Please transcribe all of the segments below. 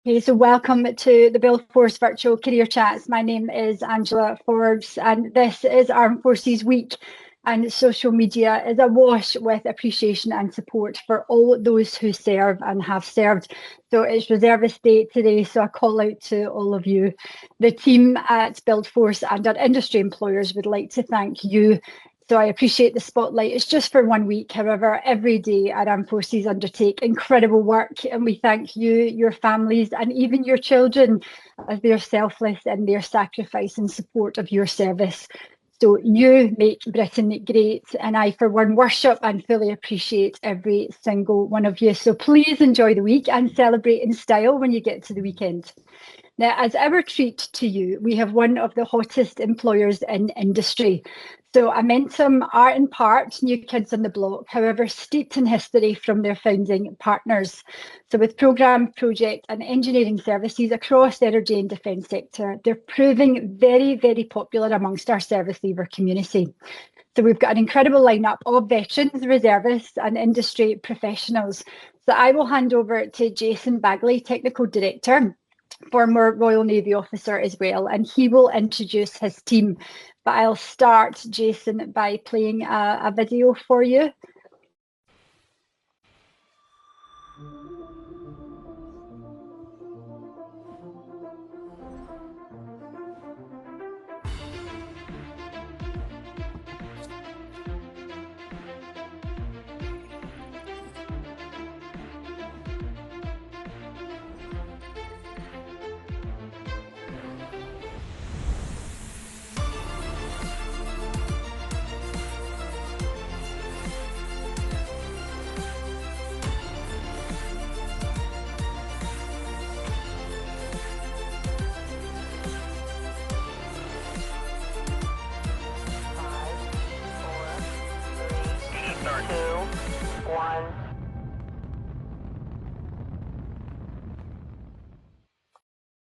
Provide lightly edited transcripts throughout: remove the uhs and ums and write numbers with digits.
Okay, so welcome to the Build Force Virtual Career Chats. My name is Angela Forbes, and this is Armed Forces Week, and social media is awash with appreciation and support for all those who serve and have served. So it's Reservist Day today, so a call out to all of you. The team at Build Force and our industry employers would like to thank you. So I appreciate the spotlight. It's just for 1 week. However, every day our armed forces undertake incredible work, and we thank you, your families, and even your children, as they are selfless in their sacrifice and support of your service. So you make Britain great, and I, for one, worship and fully appreciate every single one of you. So please enjoy the week and celebrate in style when you get to the weekend. Now, as our treat to you, we have one of the hottest employers in industry. So Amentum are in part new kids on the block, however, steeped in history from their founding partners. So with programme, project and engineering services across the energy and defence sector, they're proving very, very popular amongst our service leaver community. So we've got an incredible lineup of veterans, reservists and industry professionals. So I will hand over to Jason Bagley, Technical Director, former Royal Navy officer as well, and he will introduce his team. But I'll start, Jason, by playing a video for you.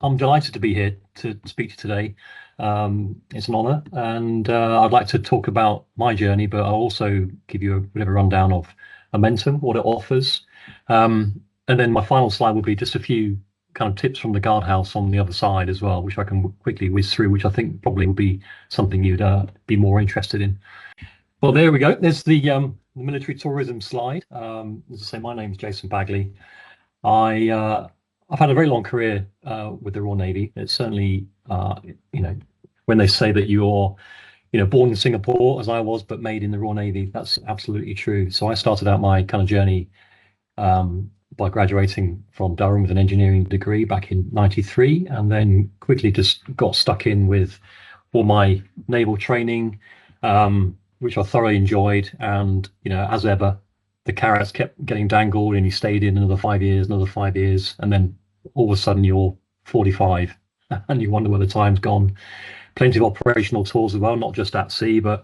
I'm delighted to be here to speak to you today. It's an honour, and I'd like to talk about my journey, but I'll also give you a bit of a rundown of Amentum, what it offers. And then my final slide will be just a few kind of tips from the guardhouse on the other side as well, which I can quickly whiz through, which I think probably will be something you'd be more interested in. Well, there we go. There's the military tourism slide. As I say, my name's Jason Bagley. I've had a very long career with the Royal Navy. It's certainly, when they say that you're, born in Singapore, as I was, but made in the Royal Navy, that's absolutely true. So I started out my kind of journey by graduating from Durham with an engineering degree back in '93, and then quickly just got stuck in with all my naval training, which I thoroughly enjoyed. And, as ever, the carrots kept getting dangled, and you stayed in another 5 years, and then all of a sudden you're 45 and you wonder where the time's gone. Plenty of operational tours as well, not just at sea, but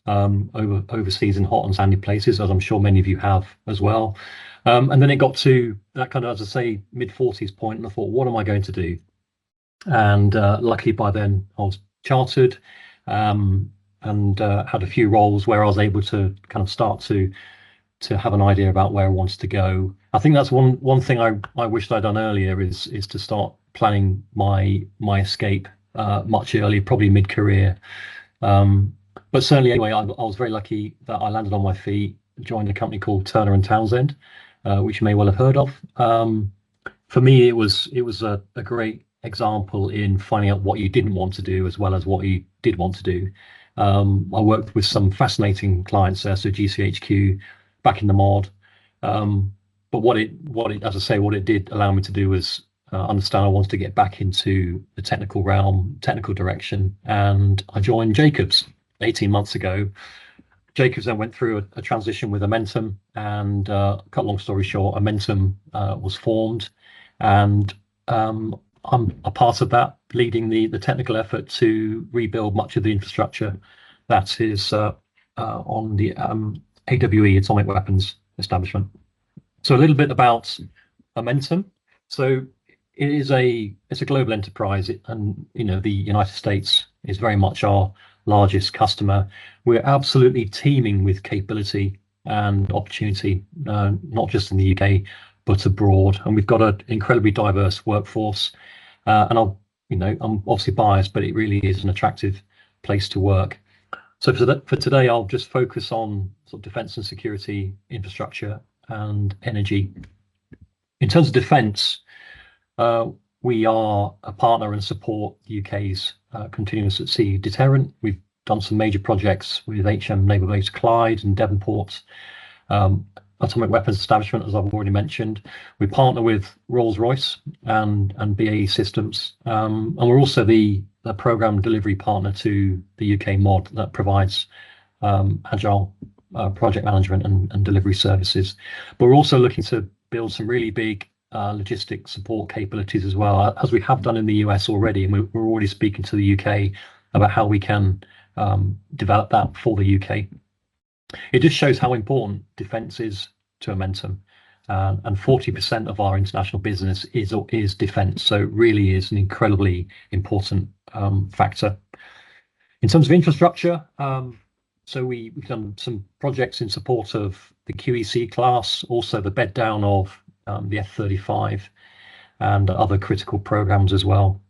overseas in hot and sandy places, as I'm sure many of you have as well. And then it got to that kind of, as I say, mid-40s point, and I thought, what am I going to do? And luckily by then I was chartered and had a few roles where I was able to kind of start to have an idea about where I wanted to go. I think that's one thing I wished I'd done earlier is to start planning my escape much earlier, probably mid-career. But certainly anyway, I was very lucky that I landed on my feet, joined a company called Turner and Townsend, which you may well have heard of. For me, it was a great example in finding out what you didn't want to do as well as what you did want to do. I worked with some fascinating clients there, so GCHQ, back in the mod, but what it as I say, what it did allow me to do was understand I wanted to get back into the technical realm, technical direction, and I joined Jacobs 18 months ago. Jacobs then went through a transition with Amentum, and cut long story short, Amentum was formed, and I'm a part of that, leading the technical effort to rebuild much of the infrastructure that is on the AWE, Atomic Weapons Establishment. So a little bit about Amentum. So it's a global enterprise, and the United States is very much our largest customer. We're absolutely teeming with capability and opportunity, not just in the UK, but abroad. And we've got an incredibly diverse workforce. And I'm obviously biased, but it really is an attractive place to work. So for today, I'll just focus on sort of defence and security, infrastructure, and energy. In terms of defence, we are a partner and support the UK's continuous at sea deterrent. We've done some major projects with HM Naval Base Clyde and Devonport, atomic weapons establishment, as I've already mentioned. We partner with Rolls-Royce and BAE Systems, and we're also the program delivery partner to the UK MOD that provides agile project management and delivery services. But we're also looking to build some really big logistic support capabilities as well, as we have done in the US already, and we're already speaking to the UK about how we can develop that for the UK. It just shows how important defence is to Amentum, and 40% of our international business is defence, so it really is an incredibly important factor. In terms of infrastructure, so we've done some projects in support of the QEC class, also the bed down of the F-35 and other critical programs as well.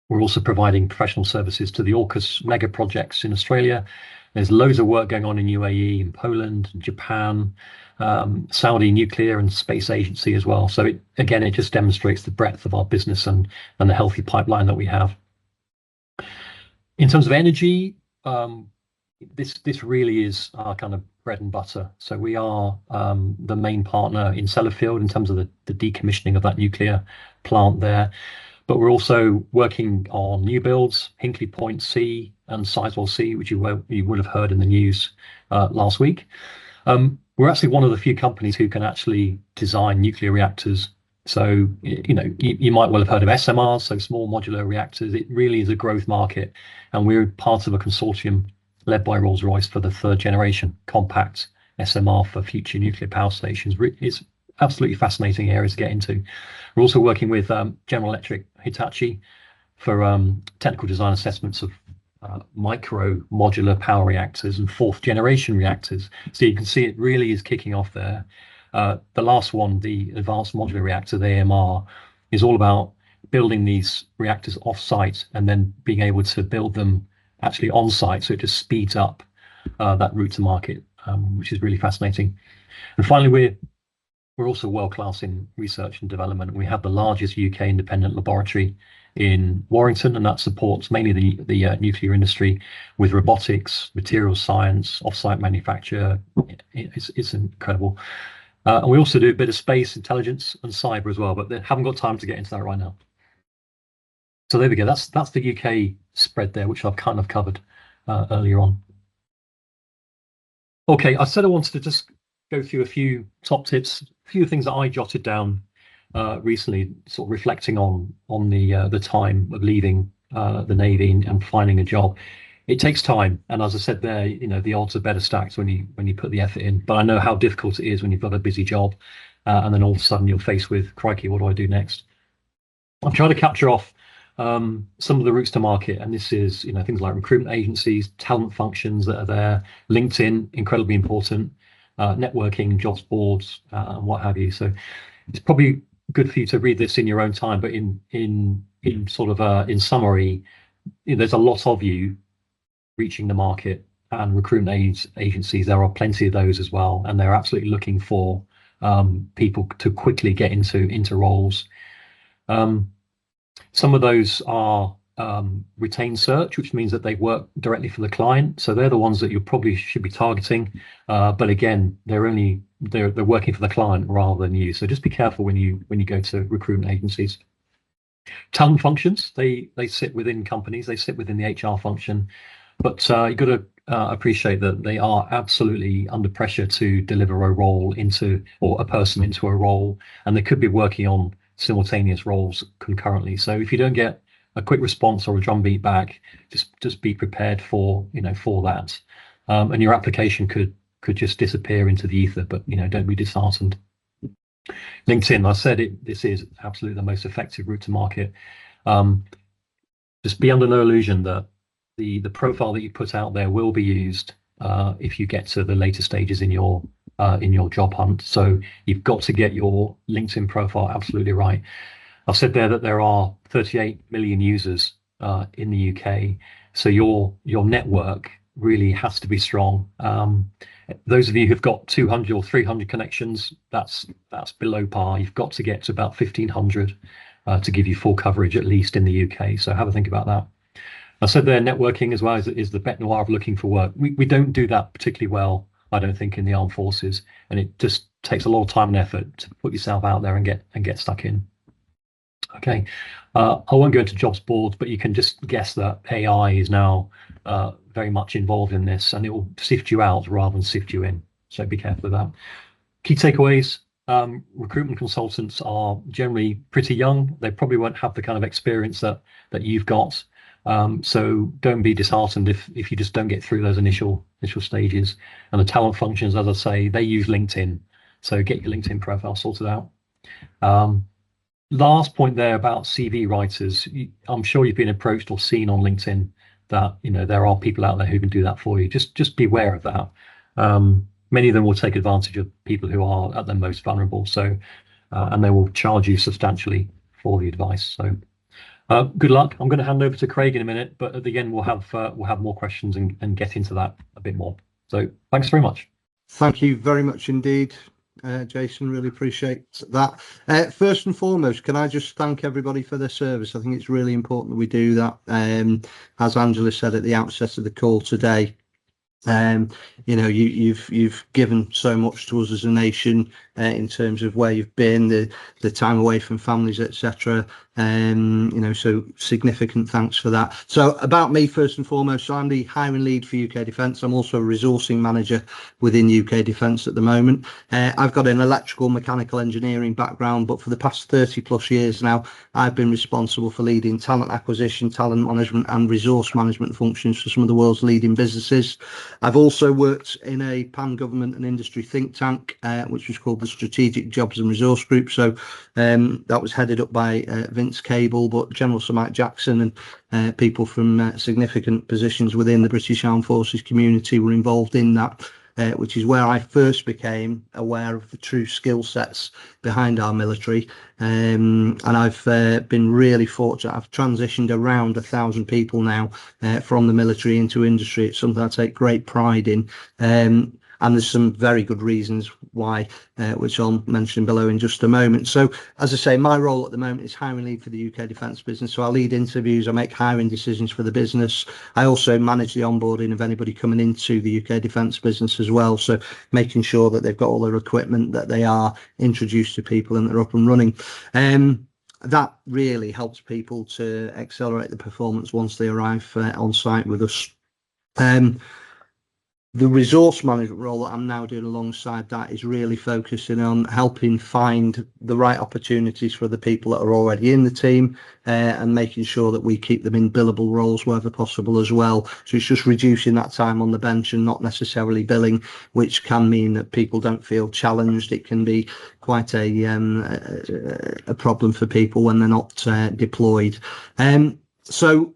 We're also providing professional services to the AUKUS mega projects in Australia. There's loads of work going on in UAE, in Poland, Japan, Saudi Nuclear and Space Agency as well. So it just demonstrates the breadth of our business and the healthy pipeline that we have. In terms of energy, this really is our kind of bread and butter. So we are the main partner in Sellafield in terms of the decommissioning of that nuclear plant there. But we're also working on new builds, Hinkley Point C and Sizewell C, which you would have heard in the news last week. We're actually one of the few companies who can actually design nuclear reactors. So, you might well have heard of SMRs, so small modular reactors. It really is a growth market. And we're part of a consortium led by Rolls-Royce for the third generation compact SMR for future nuclear power stations. It's absolutely fascinating area to get into. We're also working with General Electric Hitachi for technical design assessments of micro modular power reactors and fourth generation reactors. So you can see it really is kicking off there. The last one, the advanced modular reactor, the AMR, is all about building these reactors off site and then being able to build them actually on site. So it just speeds up that route to market, which is really fascinating. And finally, we're also world-class in research and development. We have the largest UK independent laboratory in Warrington, and that supports mainly the nuclear industry with robotics, materials science, off-site manufacture. It's incredible. And we also do a bit of space intelligence and cyber as well, but they haven't got time to get into that right now. So there we go. That's the UK spread there, which I've kind of covered earlier on. Okay, I said I wanted to just go through a few top tips, a few things that I jotted down recently, sort of reflecting on the time of leaving the Navy and finding a job. It takes time, and as I said there, the odds are better stacked when you put the effort in. But I know how difficult it is when you've got a busy job, and then all of a sudden you're faced with, crikey, what do I do next? I'm trying to capture off some of the routes to market, and this is things like recruitment agencies, talent functions that are there, LinkedIn, incredibly important, networking, jobs boards, and what have you. So it's probably good for you to read this in your own time, but in sort of in summary, there's a lot of you reaching the market, and recruitment agencies, there are plenty of those as well, and they're absolutely looking for people to quickly get into roles. Some of those are retained search, which means that they work directly for the client. So they're the ones that you probably should be targeting. But again, they're working for the client rather than you. So just be careful when you go to recruitment agencies. Talent functions, they sit within companies, they sit within the HR function, but you've got to appreciate that they are absolutely under pressure to deliver a role or a person into a role, and they could be working on simultaneous roles concurrently. So if you don't get a quick response or a drumbeat back, just be prepared for that, and your application could just disappear into the ether. But don't be disheartened. LinkedIn, I said this is absolutely the most effective route to market. Just be under no illusion that the profile that you put out there will be used if you get to the later stages in your in your job hunt. So you've got to get your LinkedIn profile absolutely right. I've said there that there are 38 million users in the UK, so your network really has to be strong. Those of you who've got 200 or 300 connections, that's below par. You've got to get to about 1,500 to give you full coverage, at least in the UK. So have a think about that. I said there, networking as well is the bête noire of looking for work. We don't do that particularly well, I don't think, in the armed forces, and it just takes a lot of time and effort to put yourself out there and get stuck in. Okay, I won't go into jobs boards, but you can just guess that AI is now very much involved in this, and it will sift you out rather than sift you in. So be careful of that. Key takeaways: recruitment consultants are generally pretty young. They probably won't have the kind of experience that you've got. So don't be disheartened if you just don't get through those initial stages. And the talent functions, as I say, they use LinkedIn. So get your LinkedIn profile sorted out. Last point there about CV writers. I'm sure you've been approached or seen on LinkedIn that there are people out there who can do that for you. Just beware of that. Many of them will take advantage of people who are at their most vulnerable. So and they will charge you substantially for the advice. So good luck. I'm going to hand over to Craig in a minute, but at the end we'll have more questions and get into that a bit more. So thanks very much. Thank you very much indeed, Jason. Really appreciate that. First and foremost, can I just thank everybody for their service? I think it's really important that we do that. As Angela said at the outset of the call today, you've given so much to us as a nation in terms of where you've been, the time away from families, etc. So significant thanks for that. So about me, first and foremost, so I'm the hiring lead for UK Defence. I'm also a resourcing manager within UK Defence at the moment. I've got an electrical mechanical engineering background, but for the past 30 plus years now, I've been responsible for leading talent acquisition, talent management and resource management functions for some of the world's leading businesses. I've also worked in a pan-government and industry think tank, which was called the Strategic Jobs and Resource Group. So that was headed up by Vince Cable, but General Sir Mike Jackson and people from significant positions within the British Armed Forces community were involved in that. Which is where I first became aware of the true skill sets behind our military. And I've been really fortunate. I've transitioned around 1,000 people now from the military into industry. It's something I take great pride in. And there's some very good reasons why, which I'll mention below in just a moment. So, as I say, my role at the moment is hiring lead for the UK Defence business. So I lead interviews, I make hiring decisions for the business. I also manage the onboarding of anybody coming into the UK Defence business as well. So making sure that they've got all their equipment, that they are introduced to people and they're up and running. That really helps people to accelerate the performance once they arrive on site with us. The resource management role that I'm now doing alongside that is really focusing on helping find the right opportunities for the people that are already in the team and making sure that we keep them in billable roles wherever possible as well. So it's just reducing that time on the bench and not necessarily billing, which can mean that people don't feel challenged. It can be quite a problem for people when they're not deployed. So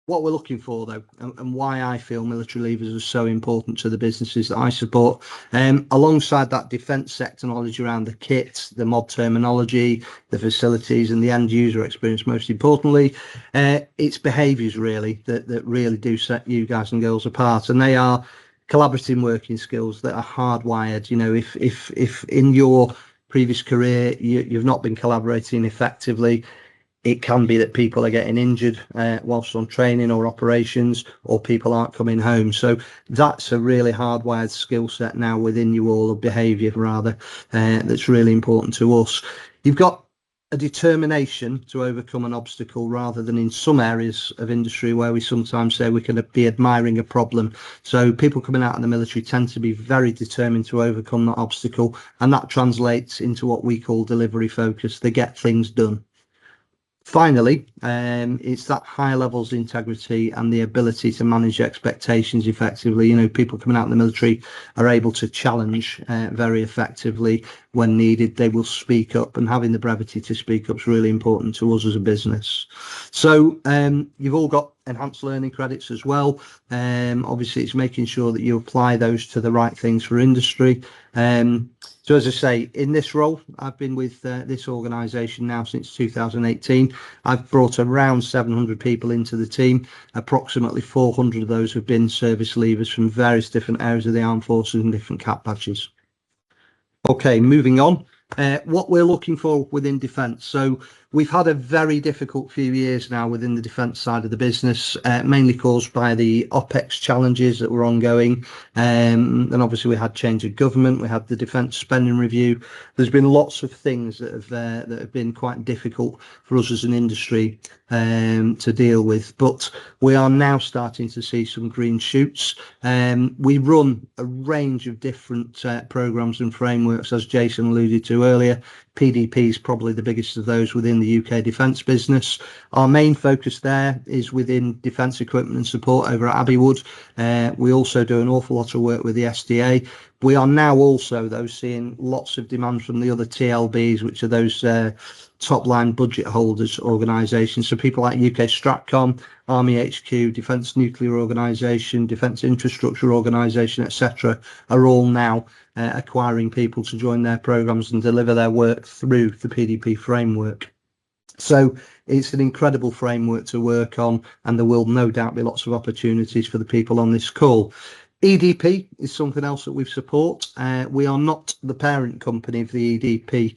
what we're looking for, though, and why I feel military leavers are so important to the businesses that I support, alongside that defence sector knowledge around the kit, the mod terminology, the facilities and the end user experience, most importantly, it's behaviours really that really do set you guys and girls apart. And they are collaborative working skills that are hardwired. If in your previous career you've not been collaborating effectively, it can be that people are getting injured whilst on training or operations, or people aren't coming home. So that's a really hardwired skill set now within you all, of behaviour rather, that's really important to us. You've got a determination to overcome an obstacle, rather than in some areas of industry where we sometimes say we can be admiring a problem. So people coming out of the military tend to be very determined to overcome that obstacle, and that translates into what we call delivery focus. They get things done. Finally, it's that high levels of integrity and the ability to manage expectations effectively. People coming out of the military are able to challenge very effectively when needed. They will speak up, and having the brevity to speak up is really important to us as a business. So you've all got enhanced learning credits as well. Obviously, it's making sure that you apply those to the right things for industry. So as I say, in this role, I've been with this organisation now since 2018. I've brought around 700 people into the team. Approximately 400 of those have been service leavers from various different areas of the armed forces and different cap badges. Okay, moving on. What we're looking for within defence. So we've had a very difficult few years now within the defence side of the business, mainly caused by the OPEX challenges that were ongoing. And obviously we had change of government, we had the defence spending review. There's been lots of things that have been quite difficult for us as an industry to deal with, but we are now starting to see some green shoots. We run a range of different programs and frameworks, as Jason alluded to earlier. PDP is probably the biggest of those within the UK defence business. Our main focus there is within defence equipment and support over at Abbeywood. We also do an awful lot of work with the SDA. We are now also, though, seeing lots of demand from the other TLBs, which are those top line budget holders organisations. So people like UK Stratcom, Army HQ, Defence Nuclear Organisation, Defence Infrastructure Organisation, etc., are all now acquiring people to join their programmes and deliver their work through the PDP framework. So it's an incredible framework to work on, and there will no doubt be lots of opportunities for the people on this call. EDP is something else that we support. We are not the parent company of the EDP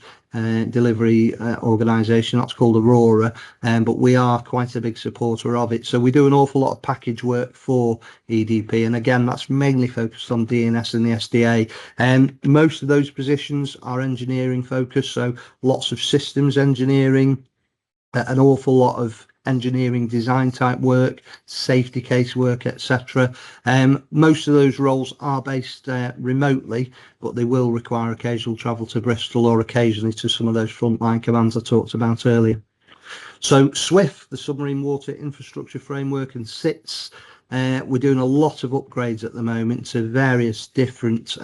delivery organisation. That's called Aurora, but we are quite a big supporter of it. So we do an awful lot of package work for EDP, and again, that's mainly focused on DNS and the SDA. And most of those positions are engineering focused, so lots of systems engineering, an awful lot of engineering design type work, safety case work, etc. Most of those roles are based remotely, but they will require occasional travel to Bristol or occasionally to some of those frontline commands I talked about earlier. So SWIFT, the Submarine Water Infrastructure Framework, and SITS, we're doing a lot of upgrades at the moment to various different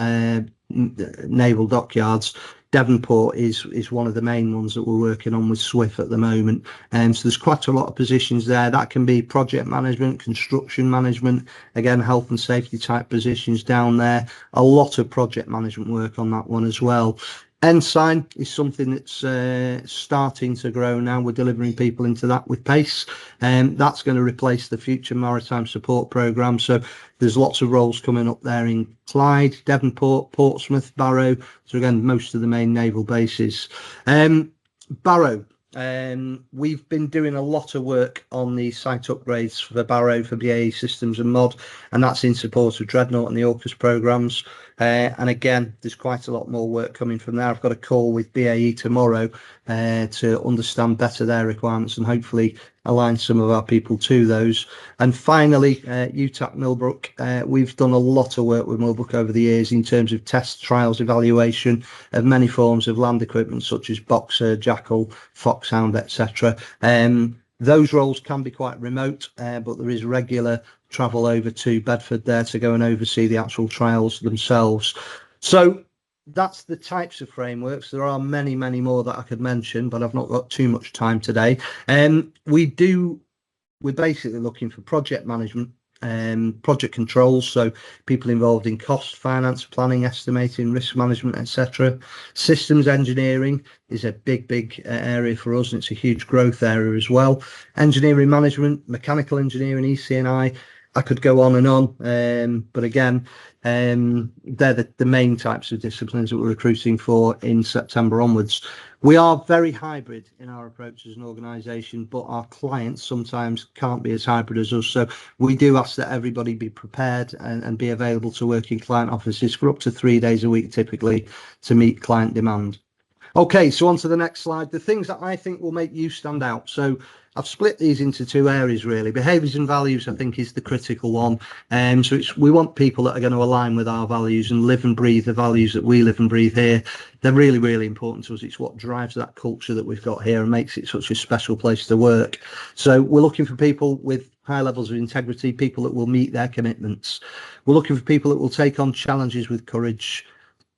naval dockyards. Devonport is one of the main ones that we're working on with SWIFT at the moment. So there's quite a lot of positions there. That can be project management, construction management, again, health and safety type positions down there. A lot of project management work on that one as well. Ensign is something that's starting to grow now. We're delivering people into that with pace, and that's going to replace the future maritime support programme. So there's lots of roles coming up there in Clyde, Devonport, Portsmouth, Barrow. So again, most of the main naval bases. Barrow. We've been doing a lot of work on the site upgrades for Barrow, for BAE Systems and Mod, and that's in support of Dreadnought and the AUKUS programmes. And again, there's quite a lot more work coming from there. I've got a call with BAE tomorrow to understand better their requirements and hopefully align some of our people to those. And finally, UTAC Millbrook. We've done a lot of work with Millbrook over the years in terms of test, trials, evaluation of many forms of land equipment such as Boxer, Jackal, Foxhound, etc. Those roles can be quite remote, but there is regular travel over to Bedford there to go and oversee the actual trials themselves. So that's the types of frameworks. There are many, many more that I could mention, but I've not got too much time today. We're basically looking for project management, project controls, so people involved in cost, finance, planning, estimating, risk management, etc. Systems engineering is a big area for us, and it's a huge growth area as well. Engineering management, mechanical engineering, EC&I. I could go on and on, but again, they're the main types of disciplines that we're recruiting for in September onwards. We are very hybrid in our approach as an organisation, but our clients sometimes can't be as hybrid as us. So we do ask that everybody be prepared and be available to work in client offices for up to 3 days a week, typically, to meet client demand. Okay, so on to the next slide. The things that I think will make you stand out. So I've split these into two areas, really. Behaviours and values, I think, is the critical one. So we want people that are going to align with our values and live and breathe the values that we live and breathe here. They're really, really important to us. It's what drives that culture that we've got here and makes it such a special place to work. So we're looking for people with high levels of integrity, people that will meet their commitments. We're looking for people that will take on challenges with courage.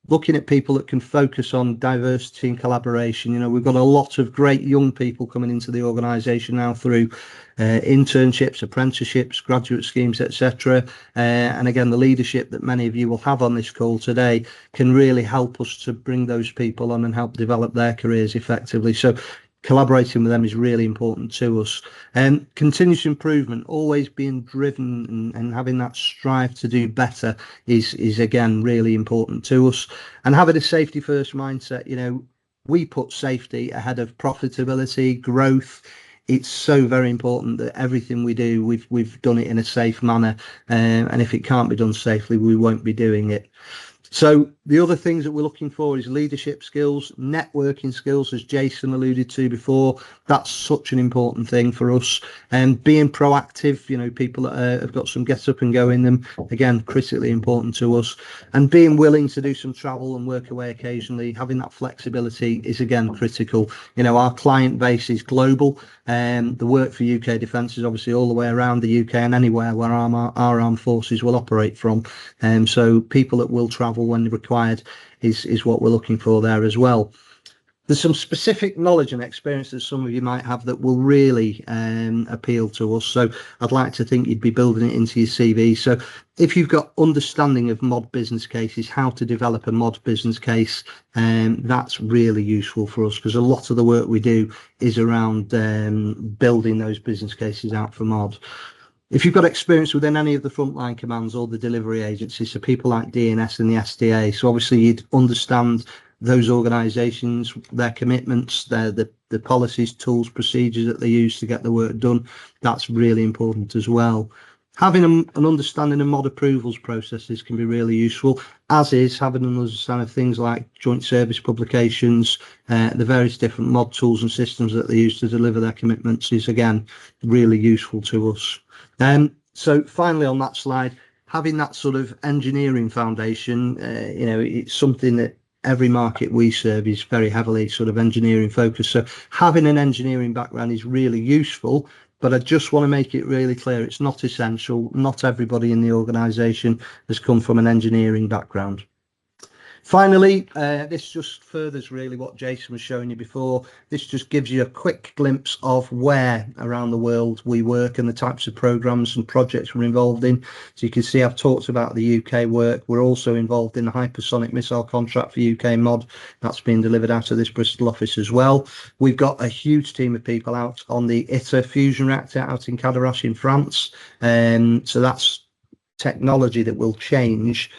looking at people that can focus on diversity and collaboration. You know, we've got a lot of great young people coming into the organisation now through internships, apprenticeships, graduate schemes, etc. And again, the leadership that many of you will have on this call today can really help us to bring those people on and help develop their careers effectively. So collaborating with them is really important to us. And continuous improvement, always being driven and having that strive to do better is again really important to us. And having a safety first mindset. You know, we put safety ahead of profitability, growth. It's so very important that everything we do, we've done it in a safe manner, and if it can't be done safely, we won't be doing it. So the other things that we're looking for is leadership skills, networking skills, as Jason alluded to before. That's such an important thing for us. And being proactive, you know, people that have got some get up and go in them, again, critically important to us. And being willing to do some travel and work away occasionally, having that flexibility is again critical. You know, our client base is global, and the work for UK Defence is obviously all the way around the UK and anywhere where our armed forces will operate from. So people that will travel when required is what we're looking for there as well. There's some specific knowledge and experience that some of you might have that will really appeal to us. So I'd like to think you'd be building it into your CV. So if you've got understanding of mod business cases, how to develop a mod business case, that's really useful for us, because a lot of the work we do is around building those business cases out for mod. If you've got experience within any of the frontline commands or the delivery agencies, so people like DNS and the SDA, so obviously you'd understand those organisations, their commitments, the policies, tools, procedures that they use to get the work done. That's really important as well. Having an understanding of mod approvals processes can be really useful, as is having an understanding of things like joint service publications, the various different mod tools and systems that they use to deliver their commitments is again really useful to us. So finally on that slide, having that sort of engineering foundation, you know, it's something that every market we serve is very heavily sort of engineering focused. So having an engineering background is really useful, but I just want to make it really clear it's not essential. Not everybody in the organisation has come from an engineering background. Finally, this just furthers really what Jason was showing you before. This just gives you a quick glimpse of where around the world we work and the types of programs and projects we're involved in. So you can see I've talked about the UK work. We're also involved in the hypersonic missile contract for UK mod. That's being delivered out of this Bristol office as well. We've got a huge team of people out on the ITER fusion reactor out in Cadarache in France. So that's technology that will change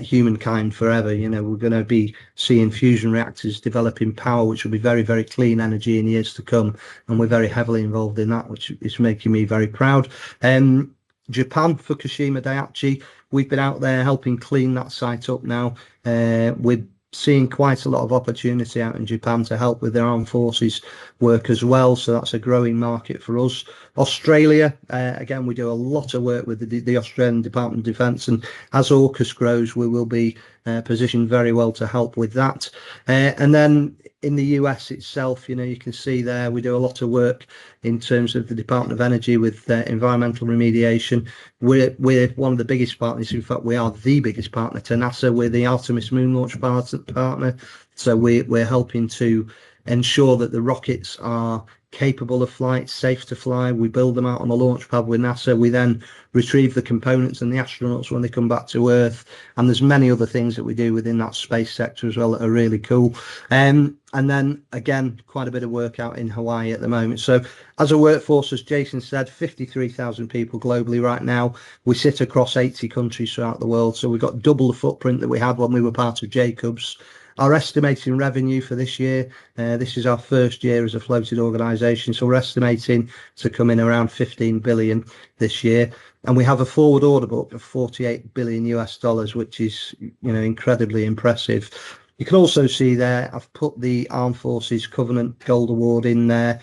humankind forever. You know, we're going to be seeing fusion reactors developing power which will be very, very clean energy in years to come, and we're very heavily involved in that, which is making me very proud. Japan, Fukushima Daiichi, we've been out there helping clean that site up now. We're seeing quite a lot of opportunity out in Japan to help with their armed forces work as well, so that's a growing market for us. Australia, again, we do a lot of work with the Australian Department of Defence, and as AUKUS grows, we will be positioned very well to help with that. And then in the US itself, you know, you can see there we do a lot of work in terms of the Department of Energy with environmental remediation. We're one of the biggest partners. In fact, we are the biggest partner to NASA. We're the Artemis moon launch partner. So we're helping to ensure that the rockets are capable of flight, safe to fly. We build them out on the launch pad with NASA. We then retrieve the components and the astronauts when they come back to Earth. And there's many other things that we do within that space sector as well that are really cool. And then again, quite a bit of work out in Hawaii at the moment. So as a workforce, as Jason said, 53,000 people globally right now. We sit across 80 countries throughout the world. So we've got double the footprint that we had when we were part of Jacobs. Our estimating revenue for this year, this is our first year as a floated organisation, so we're estimating to come in around 15 billion this year, and we have a forward order book of 48 billion US dollars, which is, you know, incredibly impressive. You can also see there I've put the Armed Forces Covenant Gold Award in there.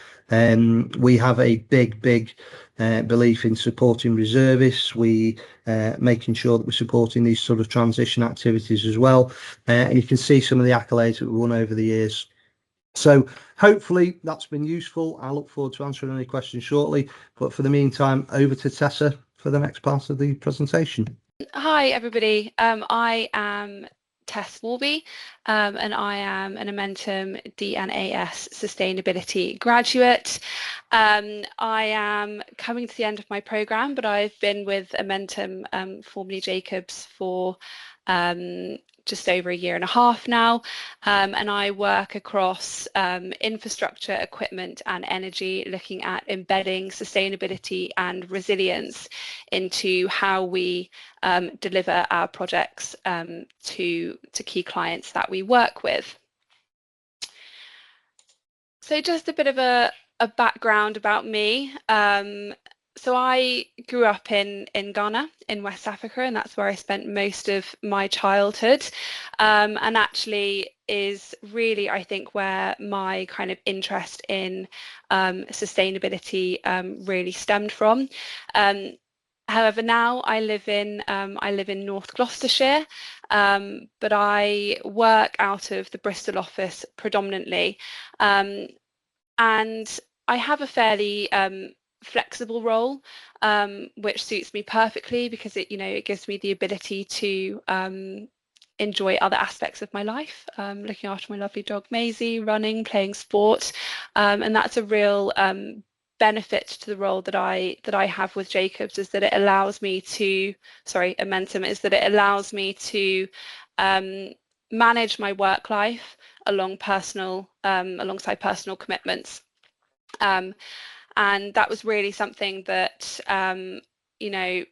We have a big belief in supporting reservists. We making sure that we're supporting these sort of transition activities as well. And you can see some of the accolades that we won over the years. So hopefully that's been useful. I look forward to answering any questions shortly. But for the meantime, over to Tessa for the next part of the presentation. Hi, everybody. I am Tess Warby, and I am an Amentum DNAS Sustainability graduate. I am coming to the end of my programme, but I've been with Amentum, formerly Jacobs, for just over a year and a half now, and I work across infrastructure, equipment and energy, looking at embedding sustainability and resilience into how we deliver our projects to key clients that we work with. So just a bit of a background about me. So I grew up in Ghana, in West Africa, and that's where I spent most of my childhood, and actually is really, I think, where my kind of interest in sustainability really stemmed from. However, now I live in North Gloucestershire, but I work out of the Bristol office predominantly, and I have a fairly flexible role, which suits me perfectly because it gives me the ability to enjoy other aspects of my life, looking after my lovely dog Maisie, running, playing sport, and that's a real benefit to the role that I have with Jacobs, is that it allows me to, Amentum, is that it allows me to manage my work life alongside personal commitments. And that was really something that, in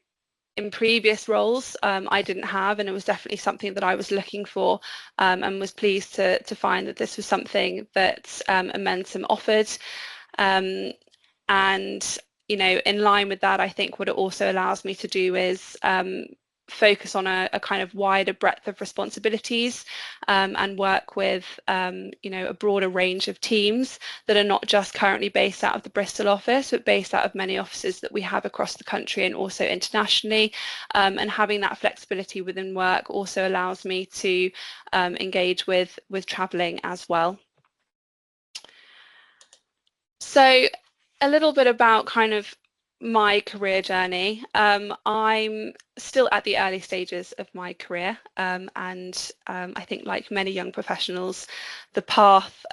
previous roles I didn't have, and it was definitely something that I was looking for, and was pleased to find that this was something that Amentum offered. And in line with that, I think what it also allows me to do is focus on a kind of wider breadth of responsibilities, and work with a broader range of teams that are not just currently based out of the Bristol office, but based out of many offices that we have across the country and also internationally. And having that flexibility within work also allows me to engage with travelling as well. So a little bit about kind of my career journey. I'm still at the early stages of my career, and I think, like many young professionals, the path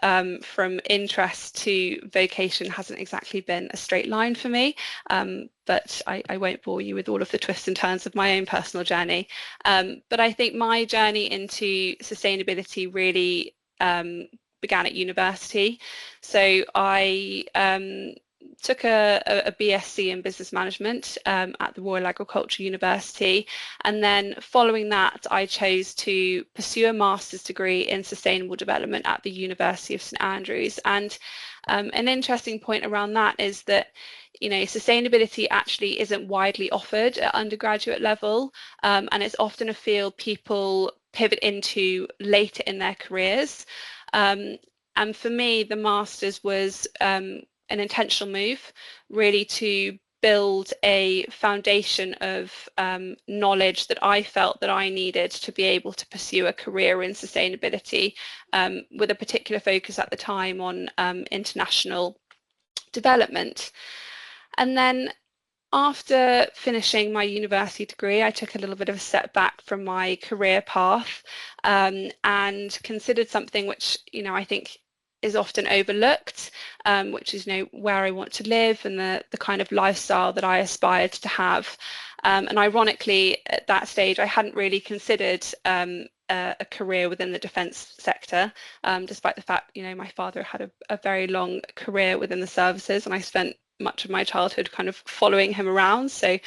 from interest to vocation hasn't exactly been a straight line for me, but I won't bore you with all of the twists and turns of my own personal journey. But I think my journey into sustainability really began at university. So I took a BSc in business management at the Royal Agricultural University, and then following that I chose to pursue a master's degree in sustainable development at the University of St Andrews. And an interesting point around that is that sustainability actually isn't widely offered at undergraduate level, and it's often a field people pivot into later in their careers. And for me, the master's was an intentional move, really to build a foundation of knowledge that I felt that I needed to be able to pursue a career in sustainability, with a particular focus at the time on international development. And then after finishing my university degree, I took a little bit of a step back from my career path, and considered something which I think is often overlooked, which is where I want to live and the kind of lifestyle that I aspired to have. And ironically, at that stage, I hadn't really considered a career within the defence sector, despite the fact my father had a very long career within the services, and I spent much of my childhood kind of following him around, so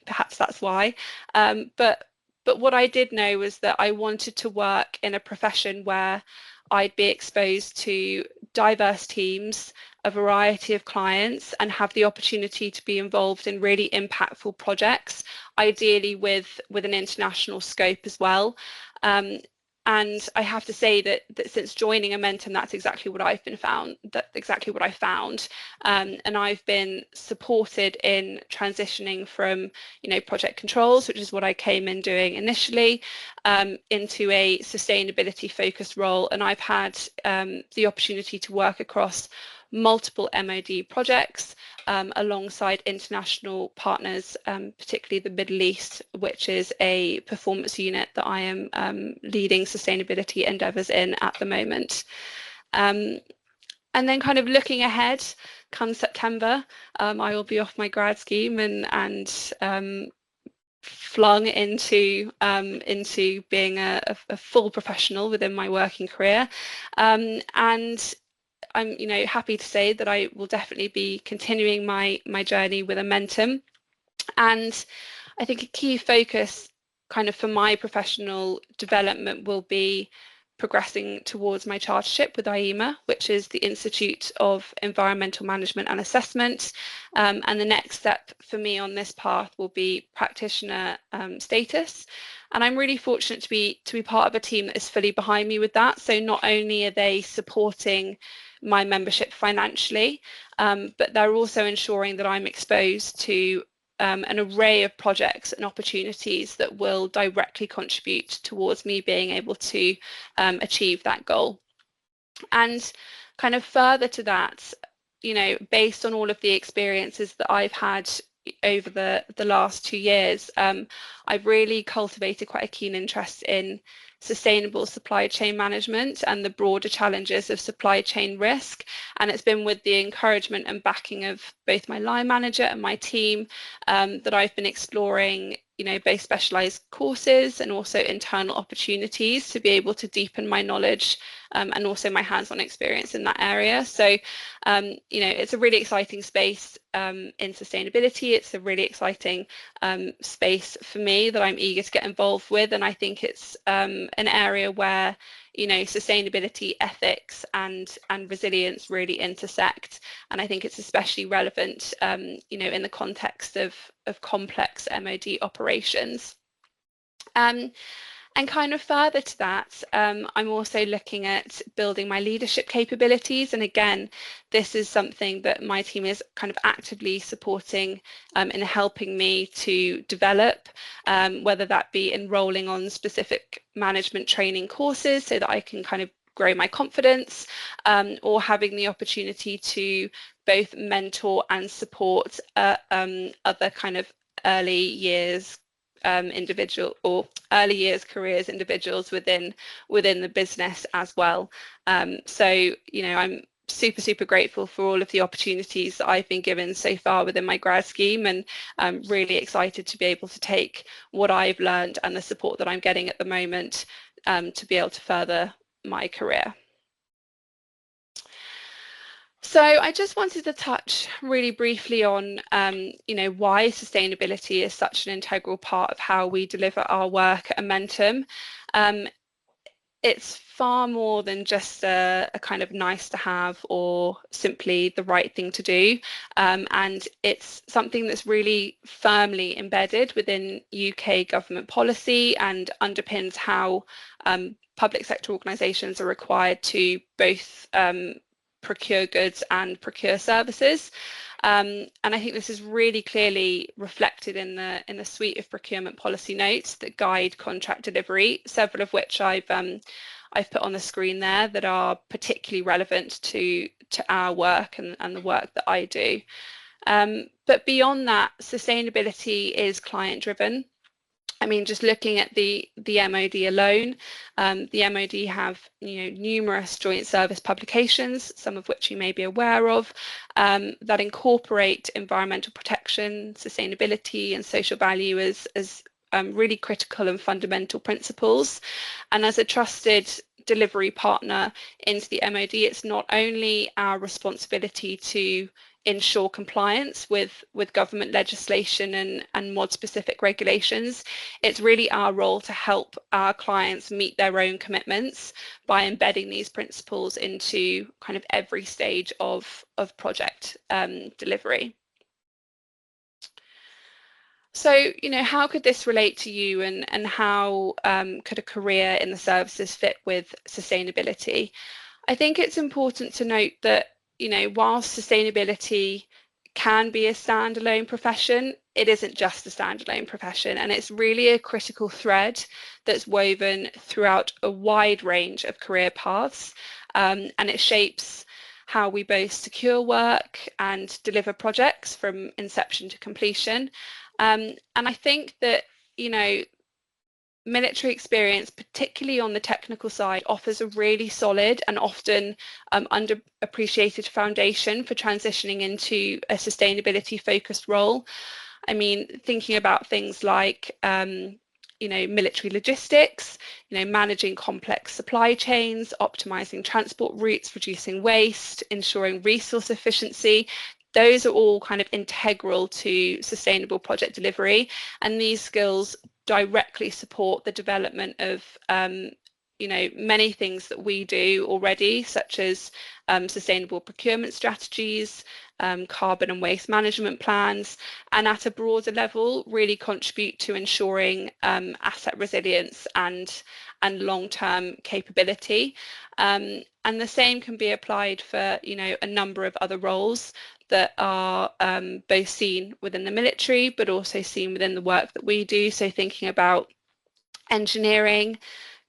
perhaps that's why. But what I did know was that I wanted to work in a profession where I'd be exposed to diverse teams, a variety of clients, and have the opportunity to be involved in really impactful projects, ideally with an international scope as well. And I have to say that since joining Amentum, that's exactly what I found. And I've been supported in transitioning from, project controls, which is what I came in doing initially, into a sustainability focused role. And I've had the opportunity to work across multiple MOD projects alongside international partners, particularly the Middle East, which is a performance unit that I am leading sustainability endeavours in at the moment. And then kind of looking ahead, come September, I will be off my grad scheme and flung into being a full professional within my working career, and I'm happy to say that I will definitely be continuing my journey with Amentum. And I think a key focus kind of for my professional development will be progressing towards my chartership with IEMA, which is the Institute of Environmental Management and Assessment. And the next step for me on this path will be practitioner status. And I'm really fortunate to be part of a team that is fully behind me with that. So not only are they supporting my membership financially, but they're also ensuring that I'm exposed to an array of projects and opportunities that will directly contribute towards me being able to achieve that goal. And kind of further to that, based on all of the experiences that I've had over the last 2 years, I've really cultivated quite a keen interest in sustainable supply chain management and the broader challenges of supply chain risk. And it's been with the encouragement and backing of both my line manager and my team that I've been exploring both specialised courses and also internal opportunities to be able to deepen my knowledge and also my hands-on experience in that area. So, it's a really exciting space in sustainability. It's a really exciting space for me that I'm eager to get involved with, and I think it's an area where sustainability, ethics, and resilience really intersect. And I think it's especially relevant, in the context of complex MOD operations. And kind of further to that, I'm also looking at building my leadership capabilities. And again, this is something that my team is kind of actively supporting in helping me to develop, whether that be enrolling on specific management training courses so that I can kind of grow my confidence, or having the opportunity to both mentor and support other kind of early years careers individuals within the business as well. So I'm super grateful for all of the opportunities that I've been given so far within my grad scheme, and I'm really excited to be able to take what I've learned and the support that I'm getting at the moment to be able to further my career. So I just wanted to touch really briefly on, why sustainability is such an integral part of how we deliver our work at Amentum. It's far more than just a kind of nice to have or simply the right thing to do. And it's something that's really firmly embedded within UK government policy and underpins how public sector organisations are required to both procure goods and procure services, and I think this is really clearly reflected in the suite of procurement policy notes that guide contract delivery, several of which I've put on the screen there that are particularly relevant to our work and the work that I do. But beyond that, sustainability is client driven. I mean, just looking at the MOD alone, the MOD have numerous joint service publications, some of which you may be aware of, that incorporate environmental protection, sustainability, and social value as really critical and fundamental principles. And as a trusted delivery partner into the MOD, it's not only our responsibility to ensure compliance with government legislation and mod specific regulations, it's really our role to help our clients meet their own commitments by embedding these principles into kind of every stage of project delivery. So, how could this relate to you, and how could a career in the services fit with sustainability? I think it's important to note that whilst sustainability can be a standalone profession, it isn't just a standalone profession, and it's really a critical thread that's woven throughout a wide range of career paths, and it shapes how we both secure work and deliver projects from inception to completion. And I think that, you know, military experience, particularly on the technical side, offers a really solid and often underappreciated foundation for transitioning into a sustainability focused role. I mean, thinking about things like you know, military logistics, you know, managing complex supply chains, optimizing transport routes, reducing waste, ensuring resource efficiency. Those are all kind of integral to sustainable project delivery, and these skills directly support the development of you know, many things that we do already, such as sustainable procurement strategies, carbon and waste management plans, and at a broader level really contribute to ensuring asset resilience and long-term capability. And the same can be applied for, you know, a number of other roles that are both seen within the military but also seen within the work that we do. So thinking about engineering,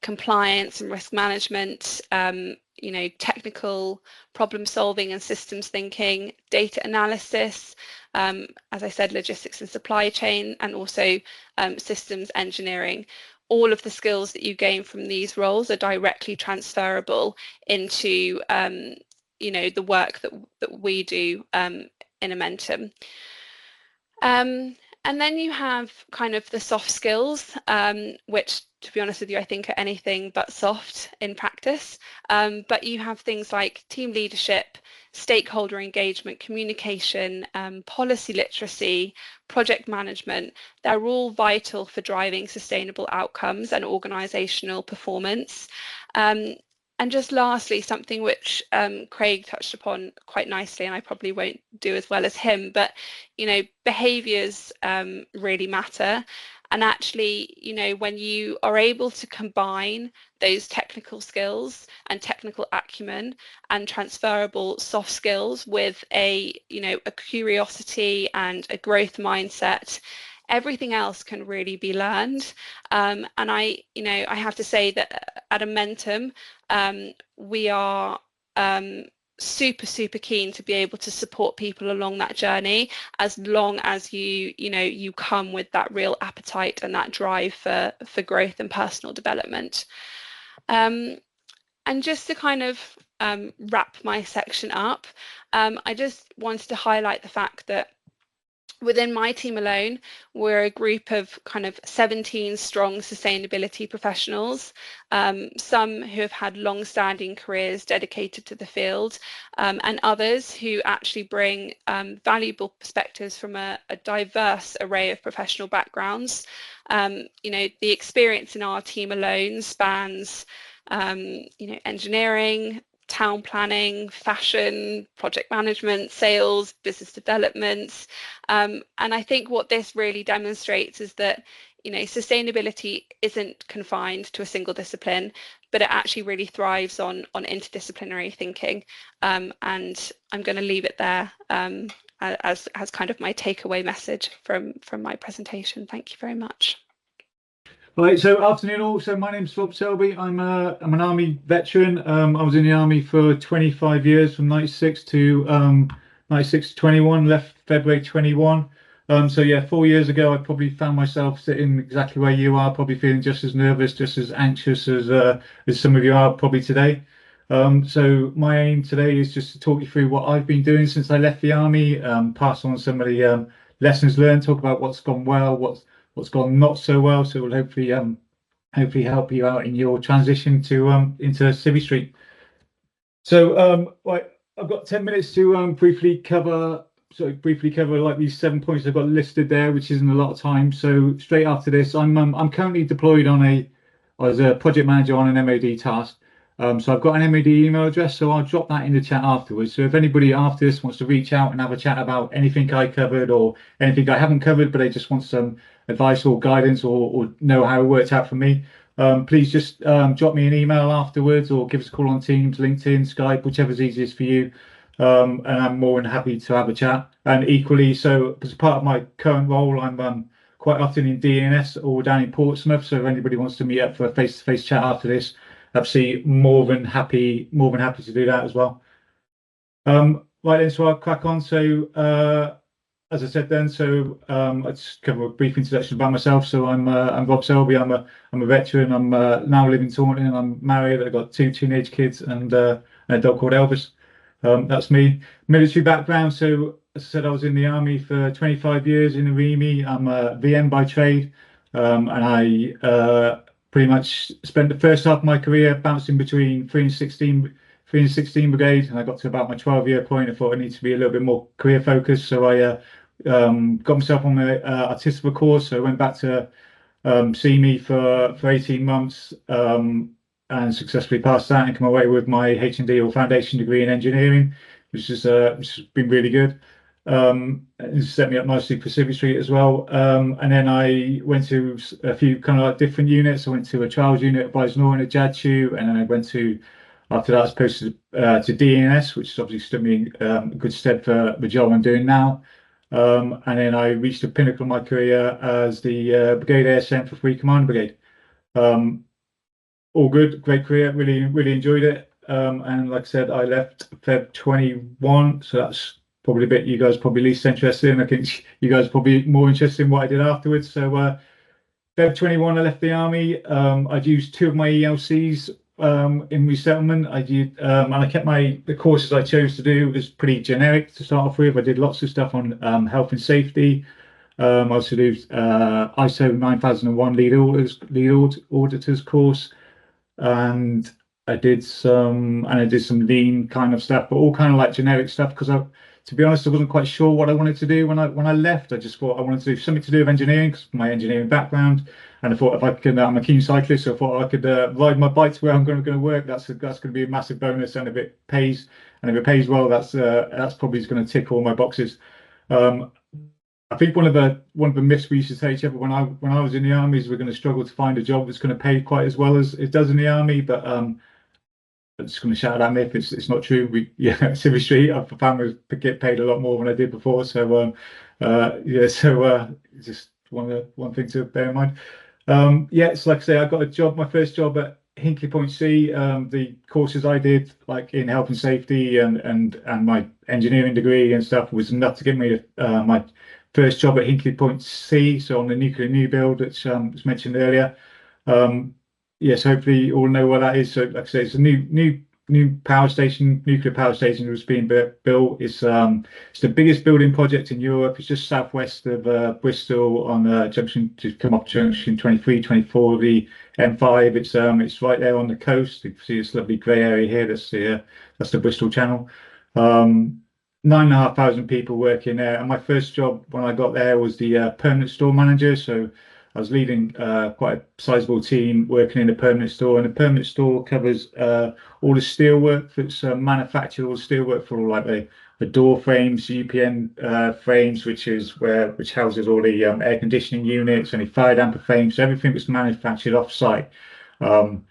compliance and risk management, you know, technical problem solving and systems thinking, data analysis, as I said, logistics and supply chain, and also systems engineering. All of the skills that you gain from these roles are directly transferable into you know, the work that we do in Amentum. And then you have kind of the soft skills, which, to be honest with you, I think are anything but soft in practice. But you have things like team leadership, stakeholder engagement, communication, policy literacy, project management. They're all vital for driving sustainable outcomes and organisational performance. And just lastly, something which Craig touched upon quite nicely, and I probably won't do as well as him, but, you know, behaviours really matter. And actually, you know, when you are able to combine those technical skills and technical acumen and transferable soft skills with a, you know, a curiosity and a growth mindset, everything else can really be learned. And I, you know, I have to say that at Amentum, we are super keen to be able to support people along that journey, as long as you know, you come with that real appetite and that drive for growth and personal development. And just to kind of wrap my section up, I just wanted to highlight the fact that within my team alone, we're a group of kind of 17 strong sustainability professionals, some who have had long-standing careers dedicated to the field, and others who actually bring valuable perspectives from a diverse array of professional backgrounds. You know, the experience in our team alone spans, you know, engineering, town planning, fashion, project management, sales, business development. And I think what this really demonstrates is that, you know, sustainability isn't confined to a single discipline, but it actually really thrives on interdisciplinary thinking. And I'm going to leave it there as kind of my takeaway message from my presentation. Thank you very much. Right, so afternoon all. So my name's Rob Selby. I'm an army veteran. I was in the army for 25 years, from 96 to 96 to 21. Left February 21. So yeah, 4 years ago, I probably found myself sitting exactly where you are, probably feeling just as nervous, just as anxious as some of you are probably today. So my aim today is just to talk you through what I've been doing since I left the army, pass on some of the lessons learned, talk about what's gone well, what's gone not so well, so we'll hopefully help you out in your transition to into Civvy Street. So right, I've got 10 minutes to briefly cover like these 7 points I've got listed there, which isn't a lot of time. So straight after this, I'm currently deployed as a project manager on an MOD task. So I've got an MOD email address, so I'll drop that in the chat afterwards. So if anybody after this wants to reach out and have a chat about anything I covered or anything I haven't covered, but they just want some advice or guidance or know how it worked out for me, please just drop me an email afterwards or give us a call on Teams, LinkedIn, Skype, whichever's easiest for you. And I'm more than happy to have a chat. And equally, so as part of my current role, I'm quite often in DNS or down in Portsmouth. So if anybody wants to meet up for a face-to-face chat after this, absolutely more than happy to do that as well. Right then, so I'll crack on. So as I said then, so I'll just cover a brief introduction about myself. So I'm Rob Selby. I'm a veteran. I'm now living in Taunton. I'm married. I've got 2 teenage kids and a dog called Elvis. That's me. Military background. So as I said, I was in the army for 25 years in the REME. I'm a VM by trade, and I pretty much spent the first half of my career bouncing between 3 and 16 brigade, and I got to about my 12-year point. I thought I need to be a little bit more career focused, so I got myself on the artistical course. So I went back to CME for 18 months and successfully passed that and come away with my H&D or foundation degree in engineering, which has been really good. It's set me up nicely for Civic Street as well. And then I went to a few kind of like different units. I went to a trials unit at Bisnor and a JADCHU, and then I went to, after that, I was posted to DNS, which has obviously stood me in good stead for the job I'm doing now. And then I reached the pinnacle of my career as the Brigade ASM for 3 Command Brigade. All good, great career, really enjoyed it. And like I said, I left Feb 21, so that's probably a bit you guys probably least interested in. I think you guys are probably more interested in what I did afterwards. So Feb 21, I left the army. I'd used 2 of my ELCs in resettlement. I did, and I kept the courses I chose to do was pretty generic to start off with. I did lots of stuff on health and safety. I also did ISO 9001 lead auditors course, and I did some lean kind of stuff, but all kind of like generic stuff, because to be honest, I wasn't quite sure what I wanted to do when I left. I just thought I wanted to do something to do with engineering, because my engineering background, and I thought if I could, I'm a keen cyclist, so I thought I could ride my bike to where I'm going to work. That's going to be a massive bonus, and if it pays well, that's probably going to tick all my boxes. I think one of the myths we used to say to each other when I was in the army is we're going to struggle to find a job that's going to pay quite as well as it does in the army. But I'm just going to shout that myth. It's not true. Civic Street, I found I get paid a lot more than I did before. So just one thing to bear in mind. It's like I say, I got a job, my first job at Hinkley Point C. The courses I did, like in health and safety and my engineering degree and stuff, was enough to get me to my first job at Hinkley Point C, so on the nuclear new build, which was mentioned earlier. Yes, hopefully you all know what that is. So, like I say, it's a new power station, nuclear power station was being built. It's the biggest building project in Europe. It's just southwest of Bristol on junction to come off junction 23, 24 of the M5. It's right there on the coast. You can see this lovely grey area here. That's the Bristol Channel. 9,500 people working there, and my first job when I got there was the permanent store manager. So I was leading quite a sizable team working in the permanent store, and the permanent store covers all the steelwork that's manufactured, all the steelwork for all like the door frames, UPN frames, which houses all the air conditioning units, any fire damper frames, so everything that's manufactured off site, and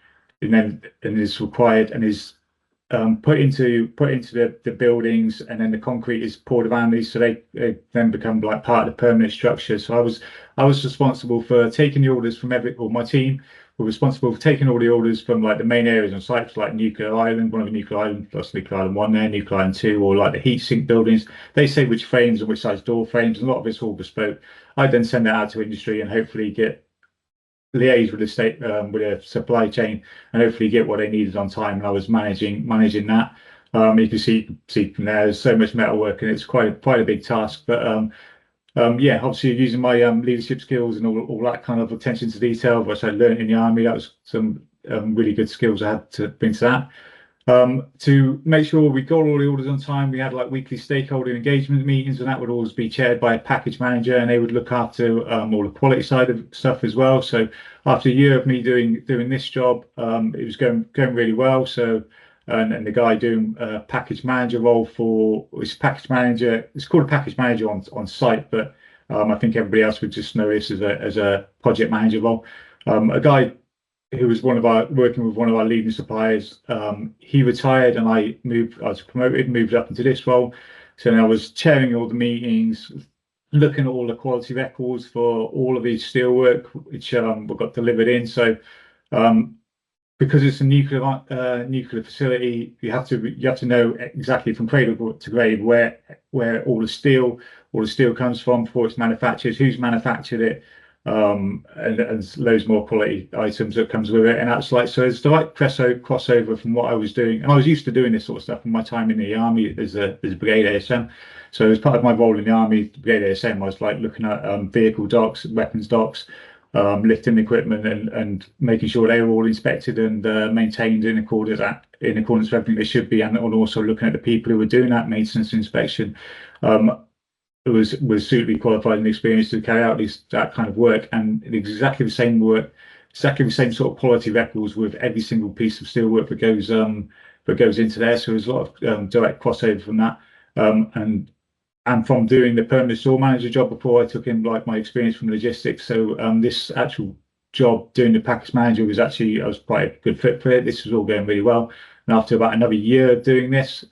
is required and is put into the buildings, and then the concrete is poured around these, so they then become like part of the permanent structure. So I was responsible for taking the orders from my team were responsible for taking all the orders from like the main areas on sites like Nuclear Island, one of the Nuclear Island, plus Nuclear Island 1 there, Nuclear Island 2, or like the heat sink buildings. They say which frames and which size door frames, and a lot of it's all bespoke. I then send that out to industry and hopefully liaise with the supply chain, and hopefully get what they needed on time. And I was managing that. You can see from there, there's so much metal work, and it's quite a big task. But obviously using my leadership skills and all that kind of attention to detail, which I learned in the army, that was some really good skills I had to bring to that. To make sure we got all the orders on time, we had like weekly stakeholder engagement meetings, and that would always be chaired by a package manager, and they would look after all the quality side of stuff as well. So after a year of me doing this job, it was going really well. So and the guy doing a package manager role it's called a package manager on site, but I think everybody else would just know this as a project manager role. A guy who was working with one of our leading suppliers, he retired, and I was promoted, moved up into this role. So now I was chairing all the meetings, looking at all the quality records for all of these steelwork, which got delivered in. So because it's a nuclear facility, you have to know exactly from cradle to grave where all the steel comes from before it's manufactured, who's manufactured it, and loads more quality items that comes with it. And that's like, so it's the right crossover from what I was doing, and I was used to doing this sort of stuff in my time in the army as a brigade ASM. So as part of my role in the army, the brigade ASM, I was like looking at vehicle docks, weapons docks, lifting equipment, and making sure they were all inspected and maintained in accordance with everything they should be, and also looking at the people who were doing that maintenance inspection. It was suitably qualified and experienced to carry out that kind of work, and exactly the same work, exactly the same sort of quality records with every single piece of steelwork that goes into there. So there's a lot of direct crossover from that, and from doing the permanent store manager job before, I took in like my experience from logistics. So this actual job doing the package manager was actually, I was quite a good fit for it. This was all going really well, and after about another year doing this,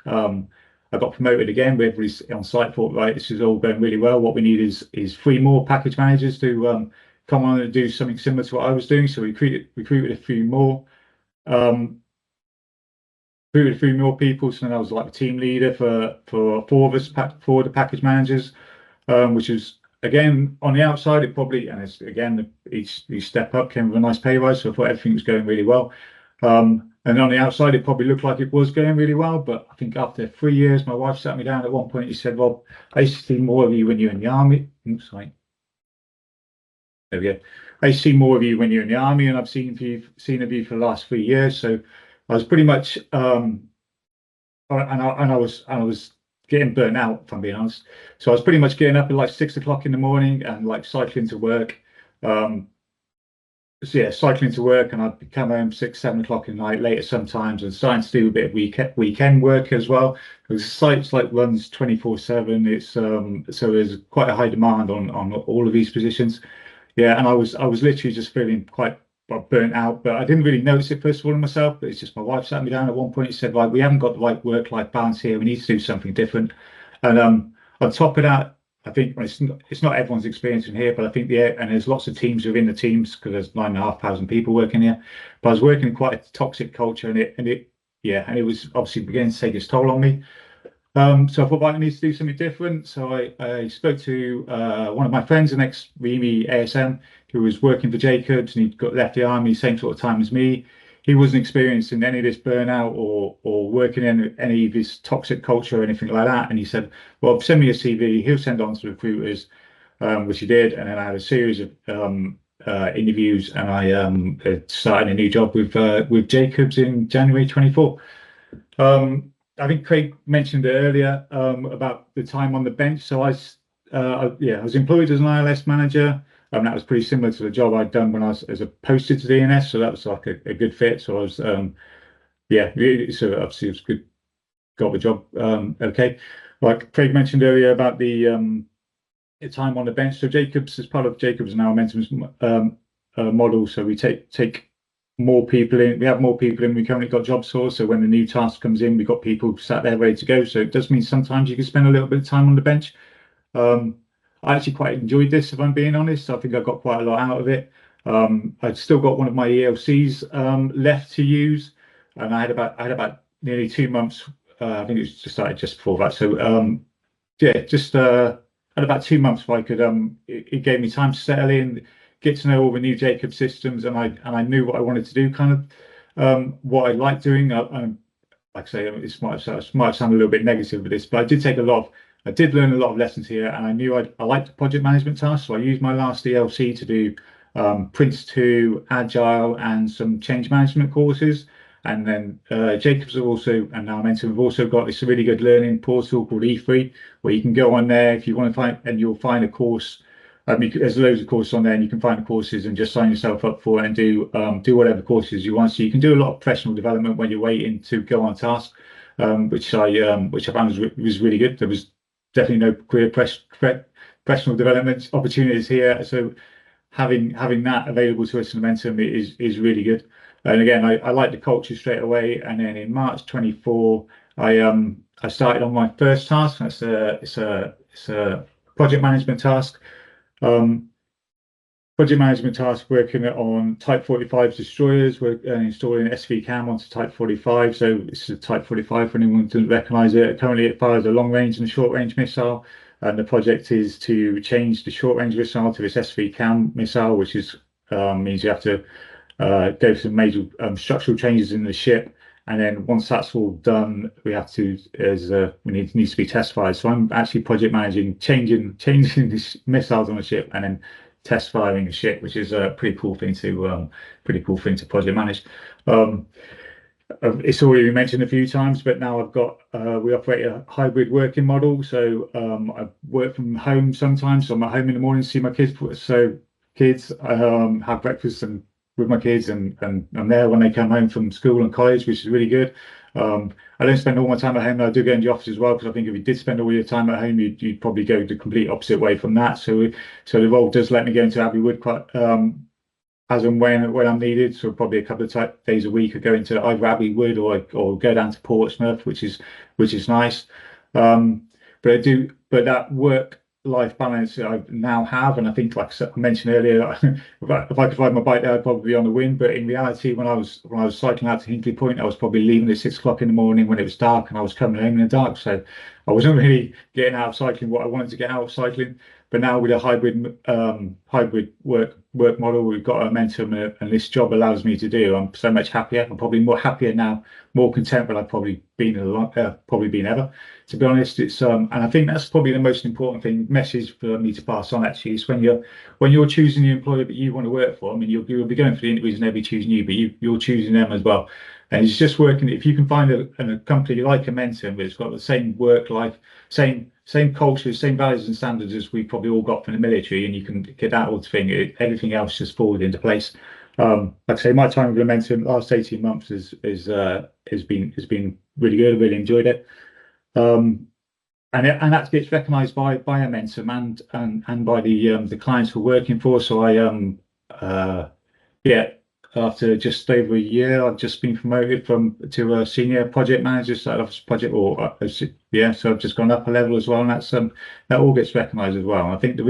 I got promoted again. Everybody's on site thought, right, this is all going really well. What we need is 3 more package managers to come on and do something similar to what I was doing. So we recruited a few more. Recruited a few more people. So then I was like the team leader for 4 of us, 4 of the package managers, which is, again, on the outside, it probably, and it's again, each step up came with a nice pay rise. So I thought everything was going really well. And on the outside, it probably looked like it was going really well. But I think after 3 years, my wife sat me down at one point. She said, "Rob, I used to see more of you when you were in the army." Oops, sorry. There we go. I used to see more of you when you were in the army, and I've seen of you for the last 3 years. So I was pretty much, and I was getting burnt out, if I'm being honest. So I was pretty much getting up at like 6 o'clock in the morning and like cycling to work. So yeah, cycling to work, and I'd come home 6, 7 o'clock at night, later sometimes, and starting to do a bit of weekend work as well. Because the site's like runs 24/7. It's so there's quite a high demand on all of these positions. Yeah, and I was literally just feeling quite burnt out, but I didn't really notice it first of all in myself. But it's just my wife sat me down at one point and said, "Right, we haven't got the right work-life balance here. We need to do something different." And on top of that, I think it's not everyone's experience in here, but I think and there's lots of teams within the teams because there's 9,500 people working here. But I was working in quite a toxic culture, and it was obviously beginning to take its toll on me. So I thought, right, I need to do something different. So I spoke to one of my friends, an ex-REME ASM, who was working for Jacobs, and he left the army same sort of time as me. He wasn't experiencing any of this burnout or working in any of this toxic culture or anything like that. And he said, "Well, send me a CV. He'll send on to recruiters," which he did. And then I had a series of interviews, and I started a new job with Jacobs in January 24. I think Craig mentioned it earlier about the time on the bench. So I was employed as an ILS manager. That was pretty similar to the job I'd done when I was as a posted to DNS. So that was like a good fit. So I was, so obviously it was good, got the job. Okay. Like Craig mentioned earlier about the time on the bench. So Jacobs, as part of Jacobs and Amentum's model. So we take more people in. We have more people in. We currently got job source. So when the new task comes in, we've got people sat there ready to go. So it does mean sometimes you can spend a little bit of time on the bench. I actually quite enjoyed this, if I'm being honest. I think I got quite a lot out of it. I'd still got one of my ELCs left to use, and I had about nearly 2 months. I think it was just started just before that. So had about 2 months where I could. It gave me time to settle in, get to know all the new Jacob systems, and I knew what I wanted to do, kind of what I liked doing. Like I say, it might sound a little bit negative with this, but I did learn a lot of lessons here, and I knew I liked the project management tasks. So I used my last ELC to do Prince 2, Agile, and some change management courses. And then Jacobs have also, and now Amentum have also got this really good learning portal called E3, where you can go on there if you want to find, and you'll find a course. There's loads of courses on there, and you can find the courses and just sign yourself up for it and do whatever courses you want. So you can do a lot of professional development when you're waiting to go on task, which I found was really good. There was definitely no career professional development opportunities here. So having that available to us in Amentum is really good. And again, I like the culture straight away. And then in March 24, I started on my first task. It's a project management task. Project project management task working on Type 45 destroyers. We're installing SV cam onto Type 45. So this is a Type 45 for anyone who doesn't recognise it. Currently it fires a long range and short range missile. And the project is to change the short range missile to this SV cam missile, which is means you have to go through some major structural changes in the ship. And then once that's all done, we have to, needs to be test fired. So I'm actually project managing changing these missiles on the ship and then test firing the ship, which is a pretty cool thing to project manage. It's already been mentioned a few times, but now I've got we operate a hybrid working model. So I work from home sometimes. So I'm at home in the morning to see my kids. So kids have breakfast and with my kids, and I'm there when they come home from school and college, which is really good. I don't spend all my time at home. I do go in the office as well, because I think if you did spend all your time at home, you'd probably go the complete opposite way from that. So the role does let me go into Abbey Wood quite as and when I'm needed. So probably a couple of days a week I go into either Abbey Wood or go down to Portsmouth, which is nice. But that work-life balance I now have, and I think, like I mentioned earlier, if I could ride my bike there, I'd probably be on the win. But in reality, when I was cycling out to Hinkley Point, I was probably leaving at 6 o'clock in the morning when it was dark, and I was coming home in the dark. So I wasn't really getting out of cycling what I wanted to get out of cycling. But now with a hybrid work model we've got Amentum, and this job allows me to do, I'm so much happier. I'm probably more happier now, more content than I've probably been ever. To be honest, it's and I think that's probably the most important message for me to pass on. Actually, is when you're choosing the employer that you want to work for. I mean, you'll be going for the interviews and they'll be choosing you, but you're choosing them as well. And it's just working. If you can find a company like Amentum, but it's got the same work life, same culture, same values and standards as we've probably all got from the military, and you can get that whole thing, everything else just falls into place. Like I say, my time with Amentum last 18 months has been really good. I really enjoyed it. And that gets recognised by Amentum and by the clients we're working for. So after just over a year, I've just been promoted to a senior project manager. Started off as project, so I've just gone up a level as well, and that's that all gets recognised as well. And I think the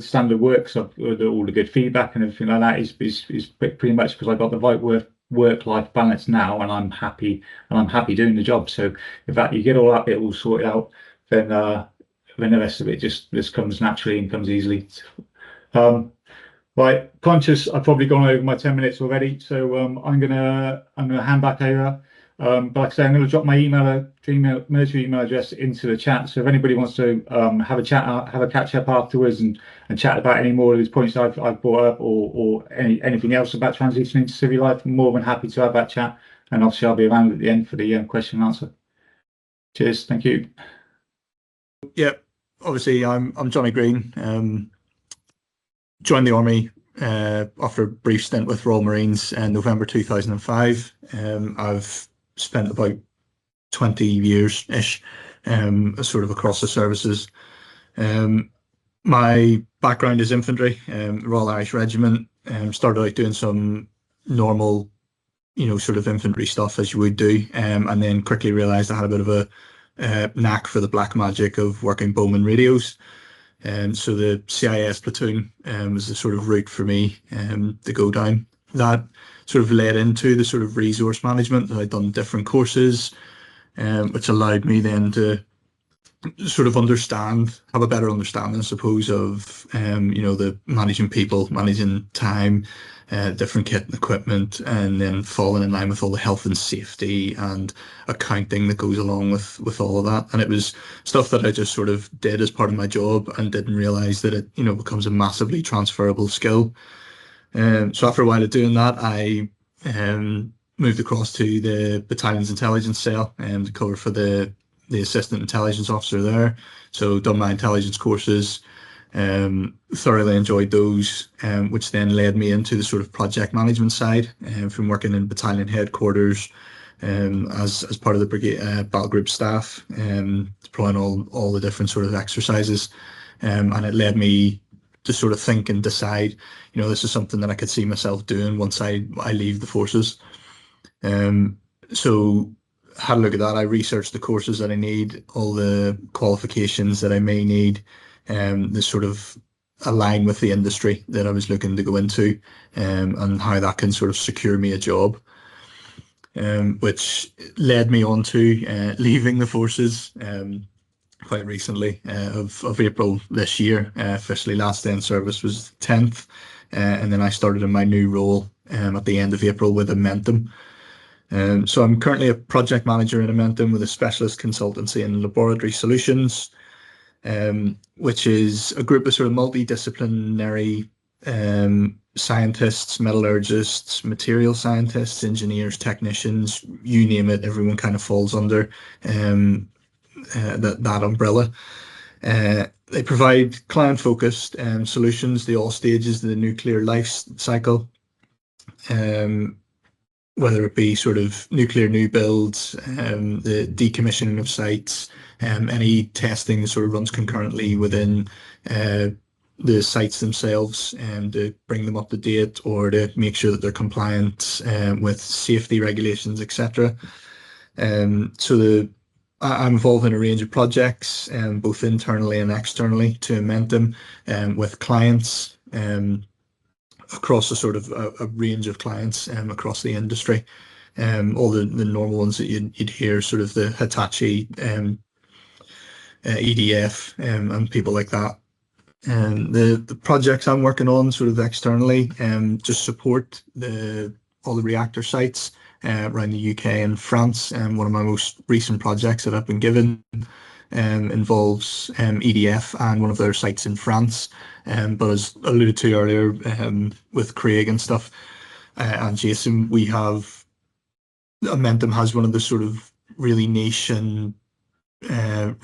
standard works of all the good feedback and everything like that is pretty much because I got the right work-life balance now, and I'm happy doing the job. So if that you get all that bit all sorted out, then the rest of it just comes naturally and comes easily. Right, conscious I've probably gone over my 10 minutes already, so I'm gonna hand back over. But like I say, I'm going to drop my military email address into the chat. So if anybody wants to have a catch up afterwards and chat about any more of these points I've brought up, or anything else about transitioning to civil life, I'm more than happy to have that chat. And obviously I'll be around at the end for the question and answer. Cheers, thank you. Yeah, obviously I'm Johnny Green. Joined the army after a brief stint with Royal Marines in November 2005. I've spent about 20 years-ish sort of across the services. My background is infantry, Royal Irish Regiment. Started out doing some normal, sort of infantry stuff as you would do, and then quickly realised I had a bit of a knack for the black magic of working Bowman radios. So the CIS platoon was the sort of route for me to go down. That sort of led into the sort of resource management. I'd done different courses, which allowed me then to sort of have a better understanding, I suppose, of the managing people, managing time, different kit and equipment, and then falling in line with all the health and safety and accounting that goes along with all of that. And it was stuff that I just sort of did as part of my job and didn't realise that it becomes a massively transferable skill. So after a while of doing that, I moved across to the battalion's intelligence cell to cover for the assistant intelligence officer there. So done my intelligence courses, thoroughly enjoyed those, which then led me into the sort of project management side, from working in battalion headquarters as part of the brigade battle group staff, deploying all the different sort of exercises, and it led me to sort of think and decide, this is something that I could see myself doing once I leave the forces. So had a look at that. I researched the courses that I need, all the qualifications that I may need, the sort of align with the industry that I was looking to go into, and how that can sort of secure me a job, which led me on to leaving the forces quite recently, of April this year. Officially last day in service was 10th, and then I started in my new role at the end of April with Amentum. So I'm currently a project manager in Amentum with a specialist consultancy in laboratory solutions, which is a group of sort of multidisciplinary scientists, metallurgists, material scientists, engineers, technicians, you name it, everyone kind of falls under that umbrella. They provide client-focused solutions to all stages of the nuclear life cycle, whether it be sort of nuclear new builds, the decommissioning of sites, any testing that sort of runs concurrently within the sites themselves, to bring them up to date or to make sure that they're compliant with safety regulations, etc. So I'm involved in a range of projects, both internally and externally to Amentum, with clients across a sort of a range of clients across the industry. All the normal ones that you'd hear, sort of the Hitachi, EDF, and people like that. And the projects I'm working on sort of externally just support all the reactor sites around the UK and France. And one of my most recent projects that I've been given involves EDF and one of their sites in France. But as alluded to earlier, with Craig and stuff, and Jason, we have Amentum has one of the sort of really niche and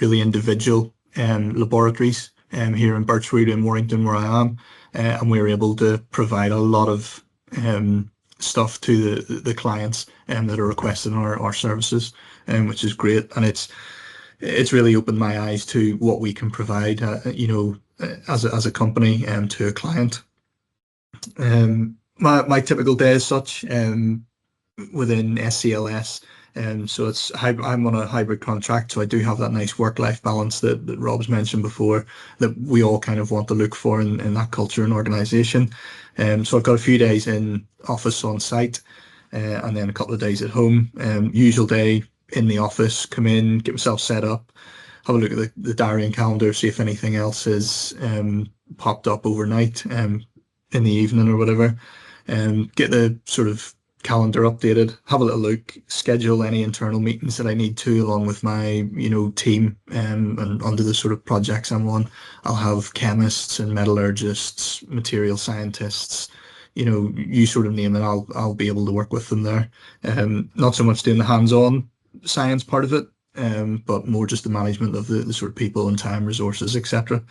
really individual laboratories here in Birchwood and Warrington, where I am, and we're able to provide a lot of stuff to the clients that are requesting our services, which is great. And it's really opened my eyes to what we can provide, as a company to a client. My typical day as such within SCLS. So I'm on a hybrid contract, so I do have that nice work-life balance that Rob's mentioned before, that we all kind of want to look for in that culture and organisation. So I've got a few days in office on site, and then a couple of days at home. Usual day in the office, come in, get myself set up, have a look at the diary and calendar, see if anything else has popped up overnight in the evening or whatever, get the sort of calendar updated, have a little look, schedule any internal meetings that I need to, along with my team, and under the sort of projects I'm on. I'll have chemists and metallurgists, material scientists, you sort of name it, I'll be able to work with them there. Not so much doing the hands-on science part of it, but more just the management of the sort of people and time, resources, etc.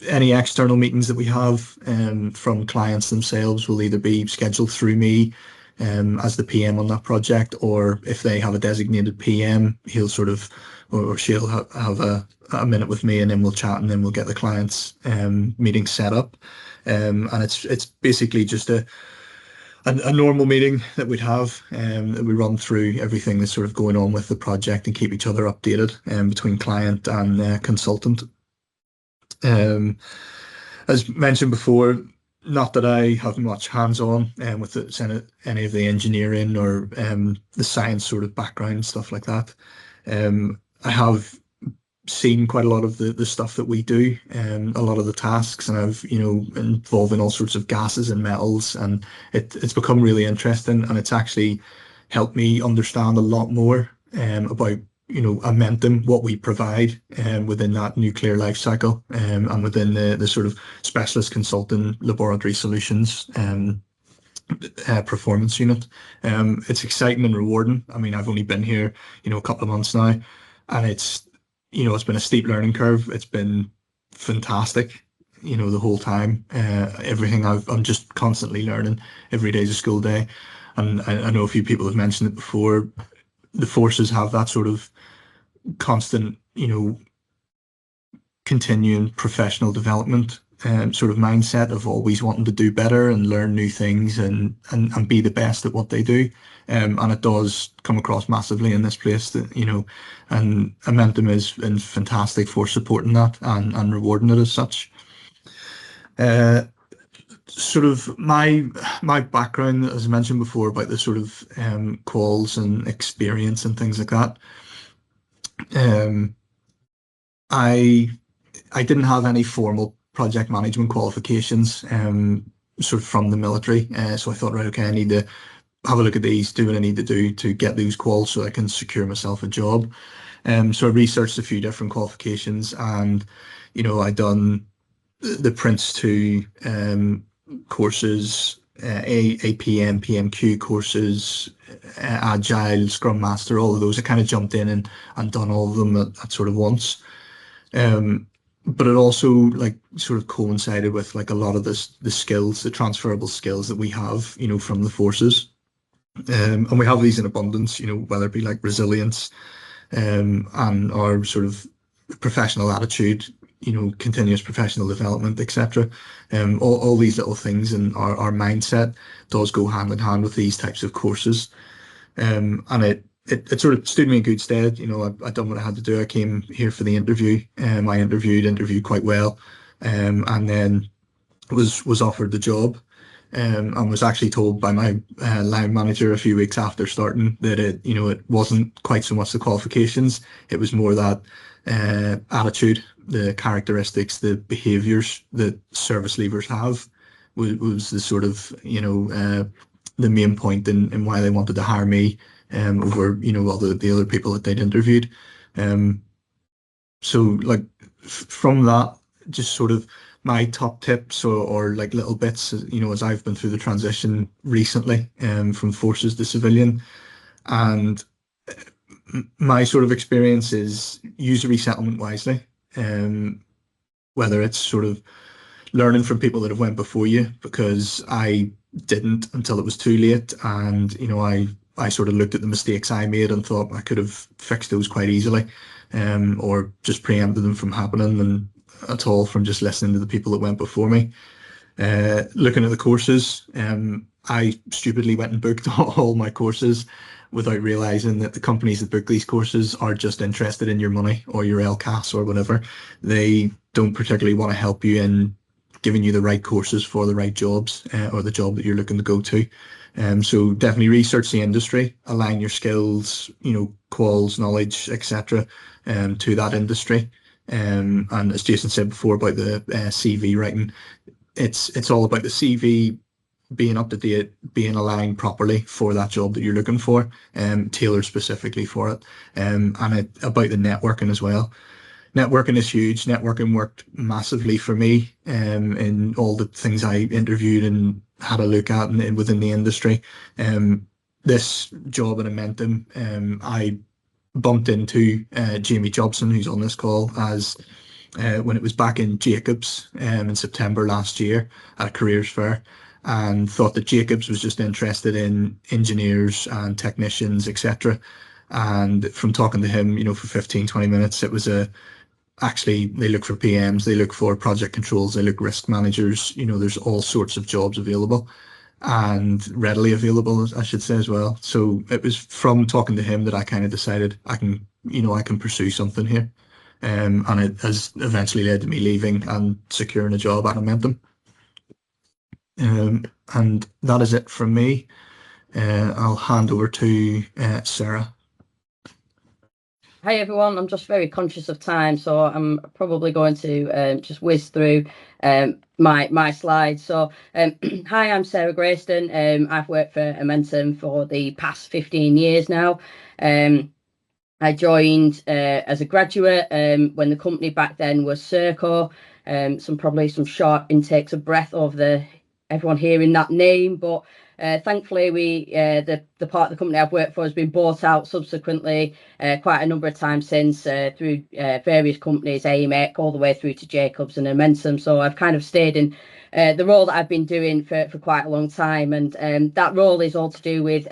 Any external meetings that we have from clients themselves will either be scheduled through me as the PM on that project, or if they have a designated PM, he'll sort of, or she'll have a minute with me, and then we'll chat, and then we'll get the client's meeting set up. And it's basically just a normal meeting that we'd have, that we run through everything that's sort of going on with the project and keep each other updated between client and consultant. As mentioned before, not that I have much hands-on with any of the engineering or the science sort of background, stuff like that. I have seen quite a lot of the stuff that we do, a lot of the tasks, and I've involved in all sorts of gases and metals, and it's become really interesting, and it's actually helped me understand a lot more about Amentum, what we provide within that nuclear life cycle, and within the sort of specialist consulting laboratory solutions performance unit. It's exciting and rewarding. I mean, I've only been here a couple of months now, and it's been a steep learning curve. It's been fantastic the whole time. Everything I'm just constantly learning. Every day is a school day, and I know a few people have mentioned it before. The forces have that sort of constant continuing professional development sort of mindset of always wanting to do better and learn new things and be the best at what they do. And it does come across massively in this place that, you know, and Amentum is fantastic for supporting that and rewarding it as such. Sort of my background, as I mentioned before, about the sort of quals and experience and things like that. I didn't have any formal project management qualifications, sort of from the military. So I thought, right, okay, I need to have a look at these, do what I need to do to get those quals so I can secure myself a job. So I researched a few different qualifications, and you know, I done the Prince 2 courses, APM, PMQ courses, Agile, Scrum Master, all of those. I kind of jumped in and done all of them at sort of once. But it also like sort of coincided with like a lot of the skills, the transferable skills that we have, you know, from the forces. And we have these in abundance, you know, whether it be like resilience, and our sort of professional attitude, you know, continuous professional development, etc. All these little things, and our mindset does go hand in hand with these types of courses. And it sort of stood me in good stead. You know, I done what I had to do. I came here for the interview. I interviewed quite well, and then was offered the job. And was actually told by my line manager a few weeks after starting that you know, it wasn't quite so much the qualifications, it was more that attitude, the characteristics, the behaviours that service leavers have was the sort of, you know, the main point in why they wanted to hire me over, you know, all the other people that they'd interviewed. So like from that, just sort of my top tips or like little bits, you know, as I've been through the transition recently from forces to civilian, and my sort of experience is use resettlement wisely, whether it's sort of learning from people that have went before you, because I didn't until it was too late, and you know, I sort of looked at the mistakes I made and thought I could have fixed those quite easily, or just preempted them from happening, and at all from just listening to the people that went before me. Looking at the courses, I stupidly went and booked all my courses without realizing that the companies that book these courses are just interested in your money or your LCAS or whatever. They don't particularly want to help you in giving you the right courses for the right jobs, or the job that you're looking to go to. So definitely research the industry, align your skills, you know, quals, knowledge, etc., to that industry. And as Jason said before about the CV writing, it's all about the CV being up to date, being aligned properly for that job that you're looking for, tailored specifically for it, and about the networking as well. Networking is huge. Networking worked massively for me, in all the things I interviewed and had a look at within the industry. This job at Amentum, I bumped into Jamie Jobson, who's on this call, as when it was back in Jacobs in September last year at a careers fair, and thought that Jacobs was just interested in engineers and technicians, etc. And from talking to him, you know, for 15-20 minutes, it was actually, they look for PMs, they look for project controls, they look risk managers, you know, there's all sorts of jobs available and readily available, I should say, as well. So it was from talking to him that I kind of decided I can pursue something here. And it has eventually led to me leaving and securing a job at Amentum. And that is it from me. I'll hand over to Sarah. Hi everyone, I'm just very conscious of time, so I'm probably going to just whiz through my slides. So hi, I'm Sarah Grayston. I've worked for Amentum for the past 15 years now. I joined as a graduate when the company back then was Serco. Some short intakes of breath of everyone hearing that name, but thankfully the part of the company I've worked for has been bought out subsequently quite a number of times since, through various companies, AMEC, all the way through to Jacobs and Amentum. So I've kind of stayed in the role that I've been doing for quite a long time, and that role is all to do with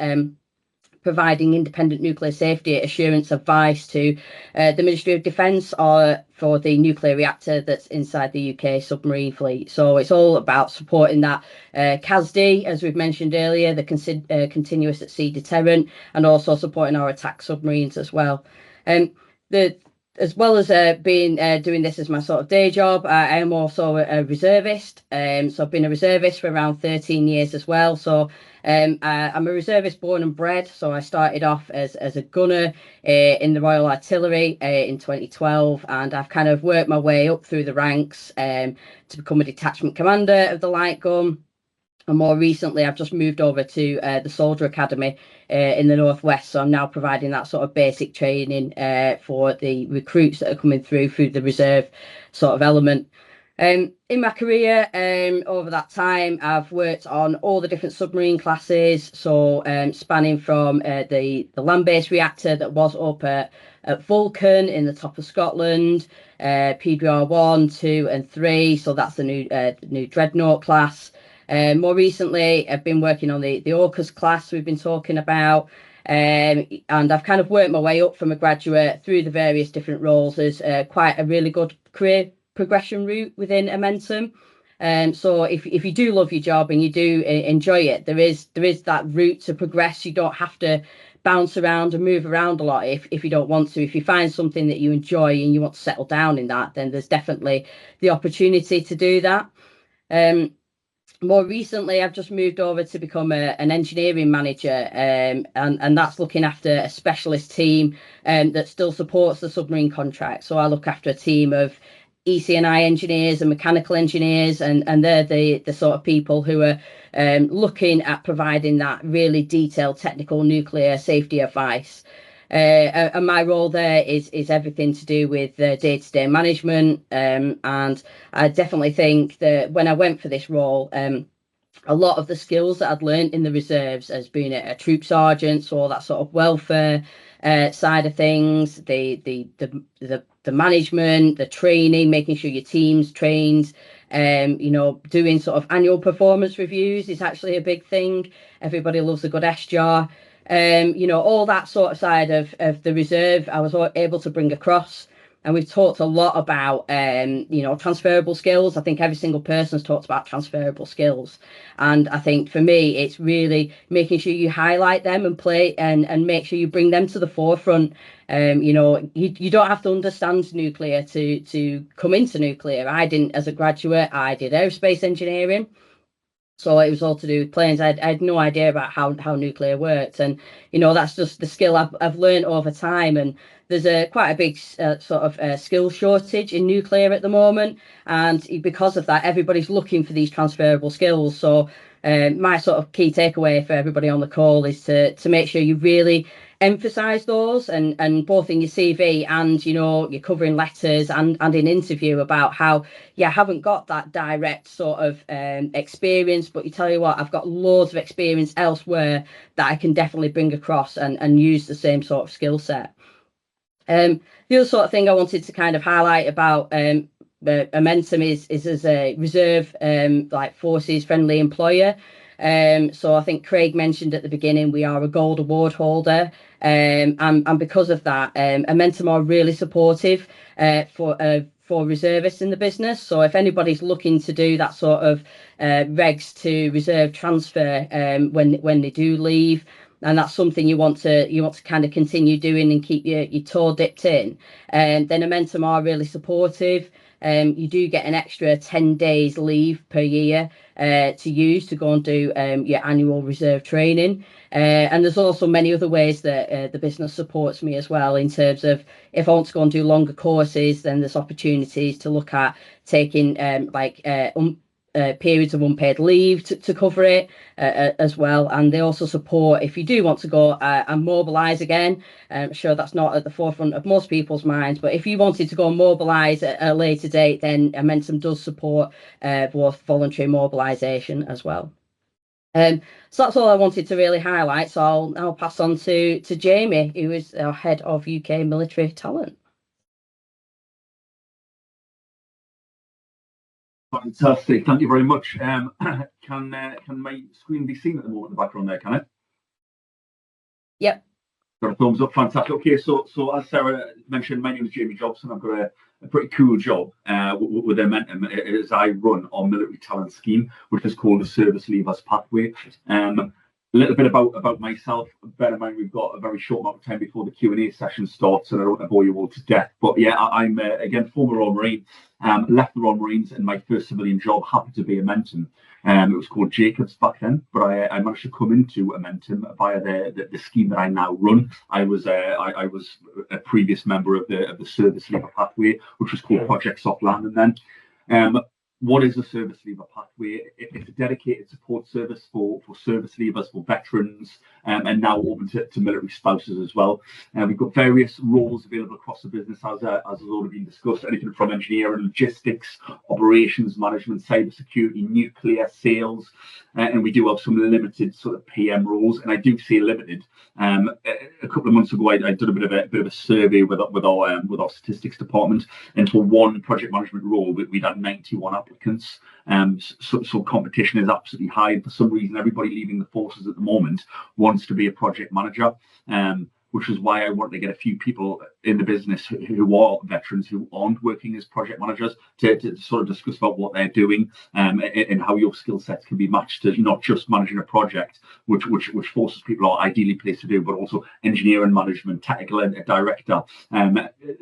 providing independent nuclear safety assurance advice to the Ministry of Defence or for the nuclear reactor that's inside the UK submarine fleet. So it's all about supporting that CASD, as we've mentioned earlier, the continuous at sea deterrent, and also supporting our attack submarines as well. As well as doing this as my sort of day job, I am also a reservist. So I've been a reservist for around 13 years as well. So I'm a reservist born and bred. So I started off as a gunner in the Royal Artillery in 2012, and I've kind of worked my way up through the ranks to become a detachment commander of the light gun. And more recently, I've just moved over to the Soldier Academy in the Northwest. So I'm now providing that sort of basic training for the recruits that are coming through the reserve sort of element. In my career, over that time, I've worked on all the different submarine classes. So spanning from the land-based reactor that was up at Vulcan in the top of Scotland, PDR 1, 2 and 3. So that's the new Dreadnought class. More recently, I've been working on the AUKUS class we've been talking about, and I've kind of worked my way up from a graduate through the various different roles as quite a really good career progression route within Amentum. So if you do love your job and you do enjoy it, there is that route to progress. You don't have to bounce around and move around a lot if you don't want to. If you find something that you enjoy and you want to settle down in that, then there's definitely the opportunity to do that. More recently, I've just moved over to become an engineering manager, and that's looking after a specialist team that still supports the submarine contract. So I look after a team of EC&I engineers and mechanical engineers, and they're the sort of people who are looking at providing that really detailed technical nuclear safety advice. And my role there is everything to do with day-to-day management, and I definitely think that when I went for this role, a lot of the skills that I'd learned in the reserves as being a troop sergeant, so all that sort of welfare side of things, the management, the training, making sure your team's trained, doing sort of annual performance reviews is actually a big thing. Everybody loves a good SJAR. All that sort of side of the reserve, I was able to bring across. And we've talked a lot about, transferable skills. I think every single person's talked about transferable skills. And I think for me, it's really making sure you highlight them and play and make sure you bring them to the forefront. You don't have to understand nuclear to come into nuclear. I didn't as a graduate. I did aerospace engineering. So it was all to do with planes. I had no idea about how nuclear worked, and that's just the skill I've learned over time. And there's quite a big sort of skill shortage in nuclear at the moment, and because of that, everybody's looking for these transferable skills. So my sort of key takeaway for everybody on the call is to make sure you really emphasize those, and both in your CV and your covering letters and in interview about how you haven't got that direct sort of experience, but you tell you what, I've got loads of experience elsewhere that I can definitely bring across and use the same sort of skill set. The other sort of thing I wanted to kind of highlight about Amentum is as a reserve forces friendly employer. So I think Craig mentioned at the beginning we are a gold award holder, and because of that, Amentum are really supportive for reservists in the business. So if anybody's looking to do that sort of regs to reserve transfer when they do leave, and that's something you want to kind of continue doing and keep your toe dipped in, then Amentum are really supportive. You do get an extra 10 days leave per year to use to go and do your annual reserve training. And there's also many other ways that the business supports me as well, in terms of if I want to go and do longer courses, then there's opportunities to look at taking periods of unpaid leave to cover it as well. And they also support if you do want to go and mobilise again. I'm sure that's not at the forefront of most people's minds, but if you wanted to go and mobilise at a later date, then Amentum does support both voluntary mobilisation as well. So that's all I wanted to really highlight. So I'll pass on to Jamie, who is our head of UK military talent. Fantastic, thank you very much. Can my screen be seen at the moment in the background there, can it? Yep. Got a thumbs up, fantastic. Okay, so as Sarah mentioned, my name is Jamie Jobson. I've got a pretty cool job with Amentum as I run our military talent scheme, which is called the Service Leavers Pathway. A little bit about myself. Bear in mind, we've got a very short amount of time before the Q&A session starts, and I don't want to bore you all to death. But yeah, I'm again former Royal Marine. Left the Royal Marines, and my first civilian job happened to be Amentum. It was called Jacobs back then, but I managed to come into Amentum via the scheme that I now run. I was a previous member of the Service Leaver Pathway, which was called Project Soft Landing then. What is a service leaver pathway? It's a dedicated support service for service leavers, for veterans, and now open to military spouses as well. We've got various roles available across the business, as has already been discussed, anything from engineering, logistics, operations management, cybersecurity, nuclear, sales, and we do have some limited sort of PM roles. And I do say limited. A couple of months ago, I did a bit of a survey with our statistics department, and for one project management role, we'd had 91 applicants. So competition is absolutely high. And for some reason, everybody leaving the forces at the moment wants to be a project manager. Which is why I want to get a few people in the business who are veterans, who aren't working as project managers, to sort of discuss about what they're doing, and how your skill sets can be matched to not just managing a project, which forces people are ideally placed to do, but also engineering management, technical director,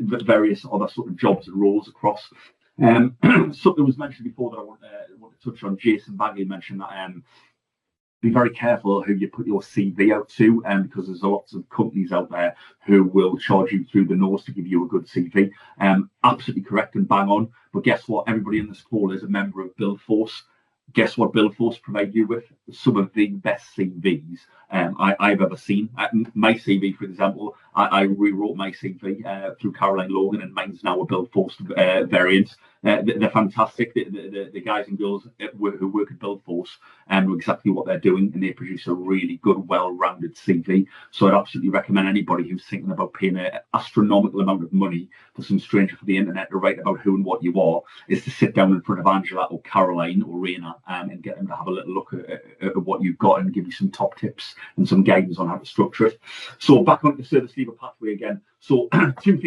various other sort of jobs and roles across. Something was mentioned before that I want to touch on. Jason Bagley mentioned that be very careful who you put your CV out to, because there's lots of companies out there who will charge you through the nose to give you a good CV. Absolutely correct and bang on. But guess what? Everybody in this call is a member of Buildforce. Guess what Buildforce provide you with? Some of the best CVs I've ever seen. My CV, for example, I rewrote my CV through Caroline Logan, and mine's now a Buildforce variant. They're fantastic. The guys and girls who work at Buildforce know exactly what they're doing, and they produce a really good, well-rounded CV. So I'd absolutely recommend anybody who's thinking about paying an astronomical amount of money for some stranger for the internet to write about who and what you are, is to sit down in front of Angela or Caroline or Raina and get them to have a little look at what you've got and give you some top tips and some guidance on how to structure it. So back on the service leaver pathway again. So two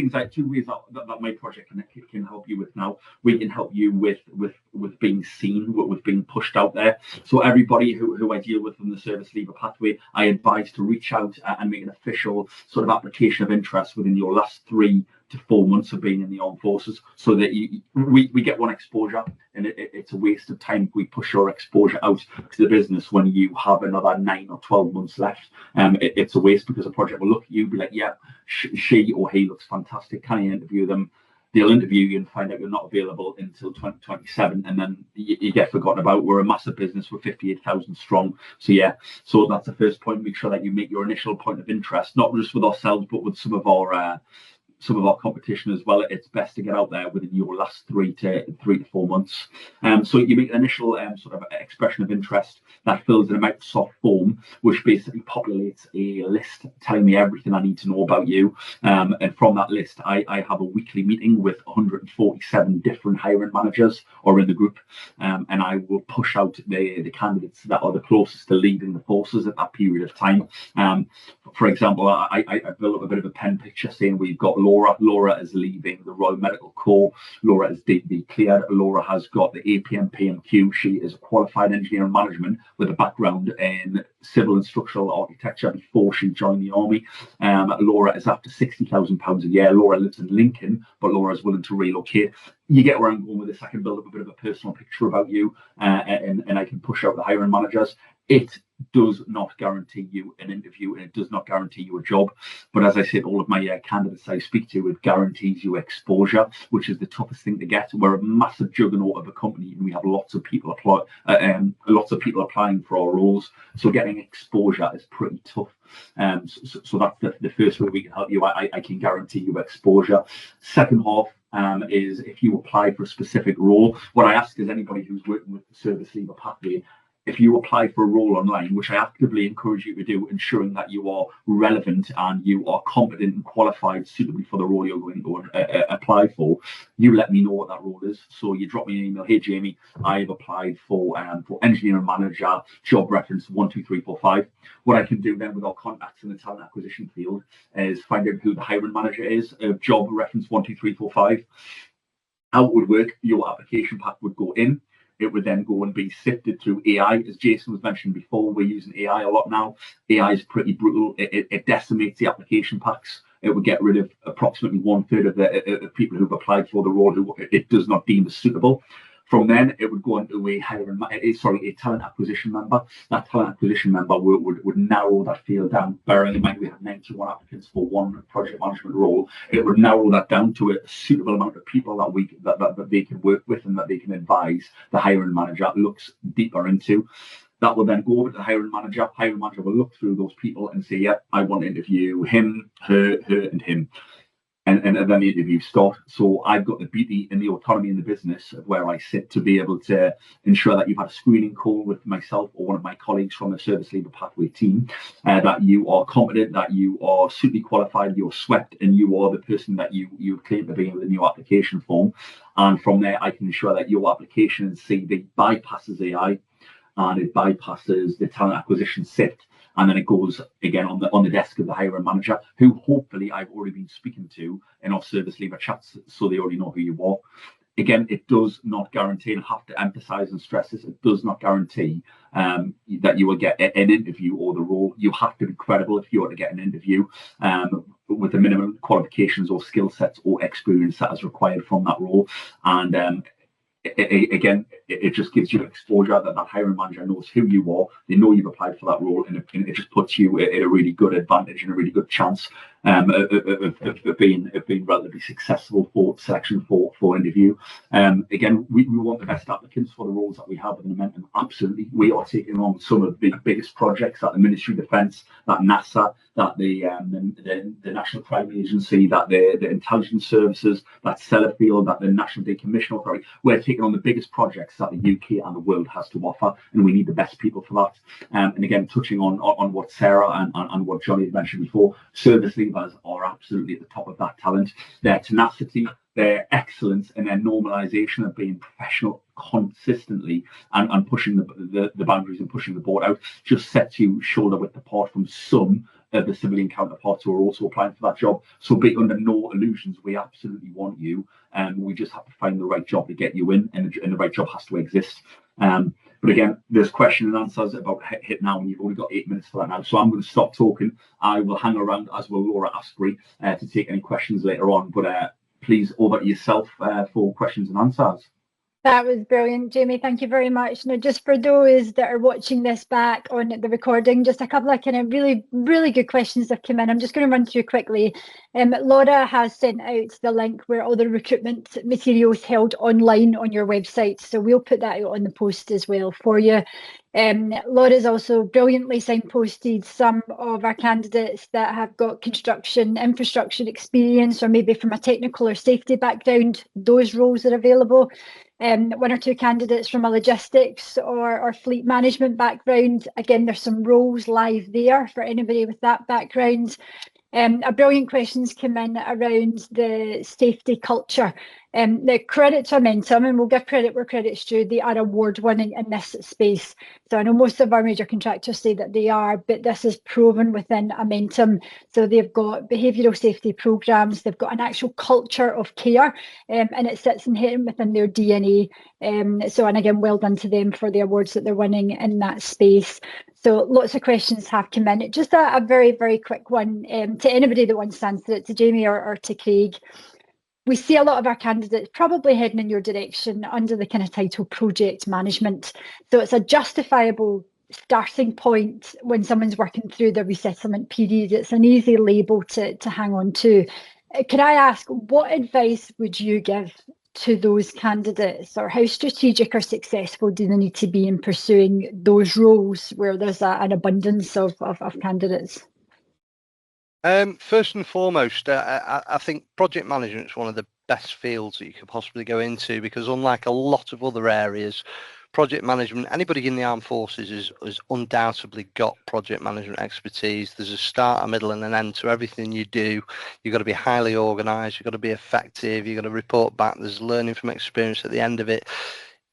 ways that my project can help you with now. We can help you with being seen, with being pushed out there. So everybody who I deal with in the service leaver pathway, I advise to reach out and make an official sort of application of interest within your last 3 to 4 months of being in the armed forces, so that we get one exposure, and it's a waste of time if we push your exposure out to the business when you have another 9 or 12 months left. It's a waste, because a project will look at you, be like, yeah, she or he looks fantastic, can I interview them? They'll interview you and find out you're not available until 2027, and then you get forgotten about. We're a massive business. We're 58,000 strong. So yeah, so that's the first point. Make sure that you make your initial point of interest, not just with ourselves, but with some of our competition as well. It's best to get out there within your last 3 to 4 months. So you make an initial sort of expression of interest that fills in a Microsoft form, which basically populates a list telling me everything I need to know about you. And from that list, I have a weekly meeting with 147 different hiring managers or in the group, and I will push out the candidates that are the closest to leading the forces at that period of time. For example, I built up a bit of a pen picture saying we've got Laura. Laura is leaving the Royal Medical Corps. Laura is DB cleared. Laura has got the APM PMQ. She is a qualified engineer in management with a background in civil and structural architecture before she joined the army. Laura is after £60,000 a year. Laura lives in Lincoln, but Laura is willing to relocate. You get where I'm going with this. I can build up a bit of a personal picture about you, and I can push out the hiring managers. It does not guarantee you an interview, and it does not guarantee you a job. But as I said, all of my candidates I speak to, it guarantees you exposure, which is the toughest thing to get. We're a massive juggernaut of a company, and we have lots of people applying for our roles. So getting exposure is pretty tough. So that's the first way we can help you. I can guarantee you exposure. Second half is if you apply for a specific role. What I ask is anybody who's working with the service leaver pathway, if you apply for a role online, which I actively encourage you to do, ensuring that you are relevant and you are competent and qualified suitably for the role you're going to apply for, you let me know what that role is. So you drop me an email, hey Jamie, I've applied for engineering manager, job reference 12345. What I can do then with our contacts in the talent acquisition field is find out who the hiring manager is of job reference 12345. How it would work, your application pack would go in. It would then go and be sifted through AI. As Jason was mentioned before, we're using AI a lot now. AI is pretty brutal. It decimates the application packs. It would get rid of approximately 1/3 of the people who've applied for the role who it does not deem as suitable. From then, it would go into a talent acquisition member. That talent acquisition member would narrow that field down. Bearing in mind we have 91 applicants for one project management role, it would narrow that down to a suitable amount of people that they can work with and that they can advise the hiring manager looks deeper into. That will then go over to the hiring manager. Hiring manager will look through those people and say, yeah, I want to interview him, her, and him. And then the interviews start. So I've got the beauty and the autonomy in the business of where I sit to be able to ensure that you've had a screening call with myself or one of my colleagues from the Service Leaver Pathway team, that you are competent, that you are suitably qualified, you're swept, and you are the person that you claim to be with a new application form. And from there, I can ensure that your application and CV bypasses AI and it bypasses the talent acquisition sift. And then it goes again on the desk of the hiring manager, who hopefully I've already been speaking to in our Service Leaver chats, so they already know who you are. Again, it does not guarantee, and I have to emphasize and stress this, it does not guarantee that you will get an interview or the role. You have to be credible if you are to get an interview with the minimum qualifications or skill sets or experience that is required from that role. And it just gives you exposure that hiring manager knows who you are. They know you've applied for that role, and it just puts you at a really good advantage and a really good chance of being relatively successful for selection for interview. Again, we want the best applicants for the roles that we have within Amentum. Absolutely, we are taking on some of the biggest projects that the Ministry of Defence, that NASA, that the National Crime Agency, that the intelligence services, that Sellafield, that the National Decommission Authority. We're taking on the biggest projects that the UK and the world has to offer, and we need the best people for that. And again, touching on what Sarah and what Johnny had mentioned before, service leavers are absolutely at the top of that talent. Their tenacity, their excellence, and their normalisation of being professional consistently and pushing the boundaries and pushing the board out just sets you shoulder width apart from some of the civilian counterparts who are also applying for that job. So be under no illusions. We absolutely want you, and we just have to find the right job to get you in, and the right job has to exist. But again, there's question and answers about hit now, and you've only got 8 minutes for that now. So I'm going to stop talking. I will hang around, as will Laura Asprey, to take any questions later on. But please, over to yourself for questions and answers. That was brilliant, Jamie. Thank you very much. Now, just for those that are watching this back on the recording, just a couple of kind of really, really good questions have come in. I'm just going to run through quickly. Laura has sent out the link where all the recruitment materials held online on your website. So we'll put that out on the post as well for you. Laura's also brilliantly signposted some of our candidates that have got construction infrastructure experience, or maybe from a technical or safety background. Those roles are available. 1 or 2 candidates from a logistics or fleet management background. Again, there's some roles live there for anybody with that background. A brilliant questions come in around the safety culture. The credit to Amentum, and we'll give credit where credit's due, they are award-winning in this space. So I know most of our major contractors say that they are, but this is proven within Amentum. So they've got behavioural safety programmes, they've got an actual culture of care, and it sits inherent within their DNA. And again, well done to them for the awards that they're winning in that space. So lots of questions have come in. Just a very, very quick one to anybody that wants to answer it, to Jamie or to Craig. We see a lot of our candidates probably heading in your direction under the kind of title project management. So it's a justifiable starting point when someone's working through the resettlement period. It's an easy label to hang on to. Could I ask, what advice would you give to those candidates, or how strategic or successful do they need to be in pursuing those roles where there's an abundance of candidates? First and foremost, I think project management is one of the best fields that you could possibly go into, because unlike a lot of other areas, project management, anybody in the armed forces has undoubtedly got project management expertise. There's a start, a middle and an end to everything you do. You've got to be highly organized, you've got to be effective, you've got to report back. There's learning from experience at the end of it.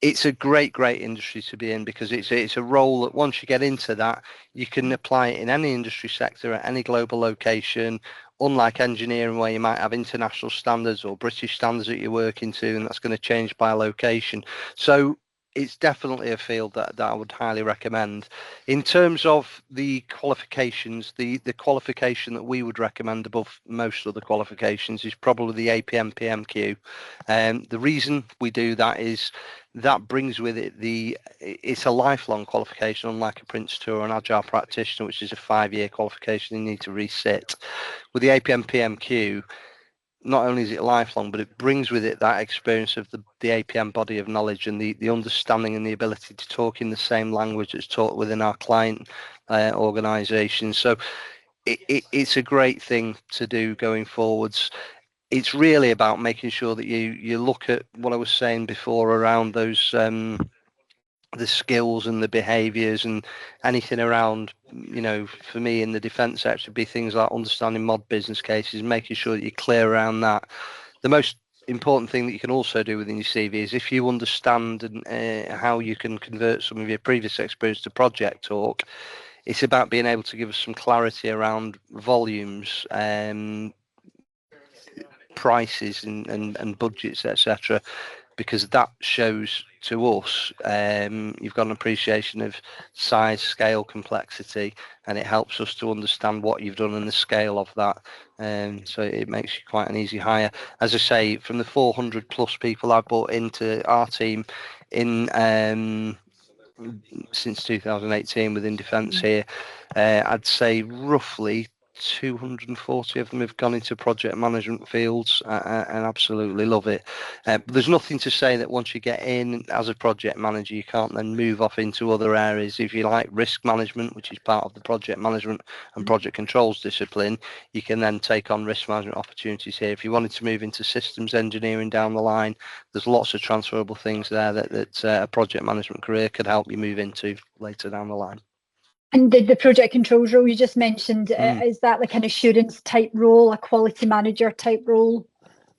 It's a great industry to be in, because it's a role that once you get into that, you can apply it in any industry sector at any global location. Unlike engineering, where you might have international standards or British standards that you're working to, and that's going to change by location. So it's definitely a field that I would highly recommend. In terms of the qualifications, the qualification that we would recommend above most other qualifications is probably the APM PMQ. The reason we do that is that brings with it it's a lifelong qualification, unlike a Prince 2 or an Agile practitioner, which is a 5-year qualification you need to resit. With the APM PMQ, not only is it lifelong, but it brings with it that experience of the APM body of knowledge and the understanding and the ability to talk in the same language that's taught within our client organisation. So it's a great thing to do going forwards. It's really about making sure that you look at what I was saying before around those the skills and the behaviours and anything around, for me in the defence sector, be things like understanding mod business cases, making sure that you're clear around that. The most important thing that you can also do within your CV is, if you understand how you can convert some of your previous experience to project talk, it's about being able to give us some clarity around volumes, prices and budgets, etc., because that shows to us you've got an appreciation of size, scale, complexity, and it helps us to understand what you've done and the scale of that. So it makes you quite an easy hire. As I say, from the 400 plus people I've brought into our team in since 2018 within defence here, I'd say roughly 240 of them have gone into project management fields and absolutely love it. But there's nothing to say that once you get in as a project manager, you can't then move off into other areas. If you like risk management, which is part of the project management and project controls discipline, you can then take on risk management opportunities here. If you wanted to move into systems engineering down the line, there's lots of transferable things there that a project management career could help you move into later down the line. And the project controls role you just mentioned, is that like an assurance type role, a quality manager type role?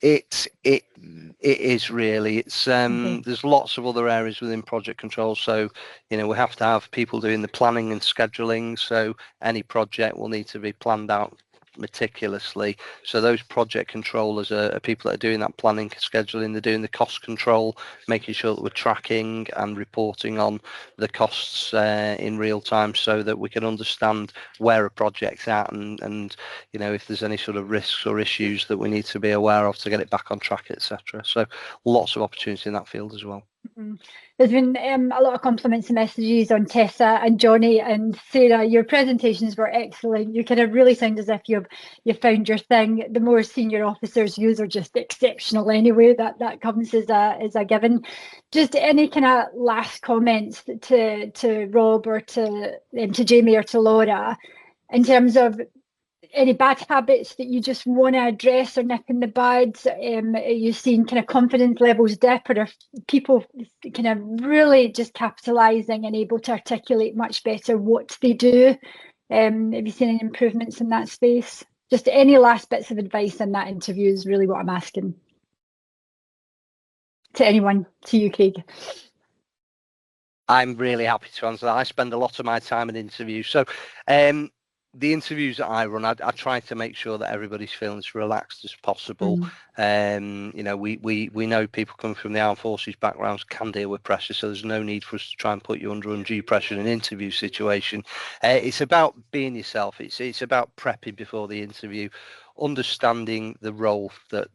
It is really. It's there's lots of other areas within project control. So we have to have people doing the planning and scheduling. So any project will need to be planned out meticulously. So those project controllers are people that are doing that planning, scheduling. They're doing the cost control, making sure that we're tracking and reporting on the costs in real time, so that we can understand where a project's at and if there's any sort of risks or issues that we need to be aware of to get it back on track, etc. So lots of opportunity in that field as well. Mm-hmm. There's been a lot of compliments and messages on Tessa and Johnny and Sarah. Your presentations were excellent. You kind of really sound as if you found your thing. The more senior officers, yous are just exceptional anyway. That comes as a given. Just any kind of last comments to Rob or to Jamie or to Laura in terms of any bad habits that you just want to address or nip in the bud? Are you seeing kind of confidence levels dip, or are people kind of really just capitalising and able to articulate much better what they do? Have you seen any improvements in that space? Just any last bits of advice in that interview is really what I'm asking. To anyone, to you, Craig. I'm really happy to answer that. I spend a lot of my time in interviews. So the interviews that I run, I try to make sure that everybody's feeling as relaxed as possible. We know people coming from the armed forces backgrounds can deal with pressure, so there's no need for us to try and put you under undue pressure in an interview situation. It's about being yourself. It's about prepping before the interview, understanding the role that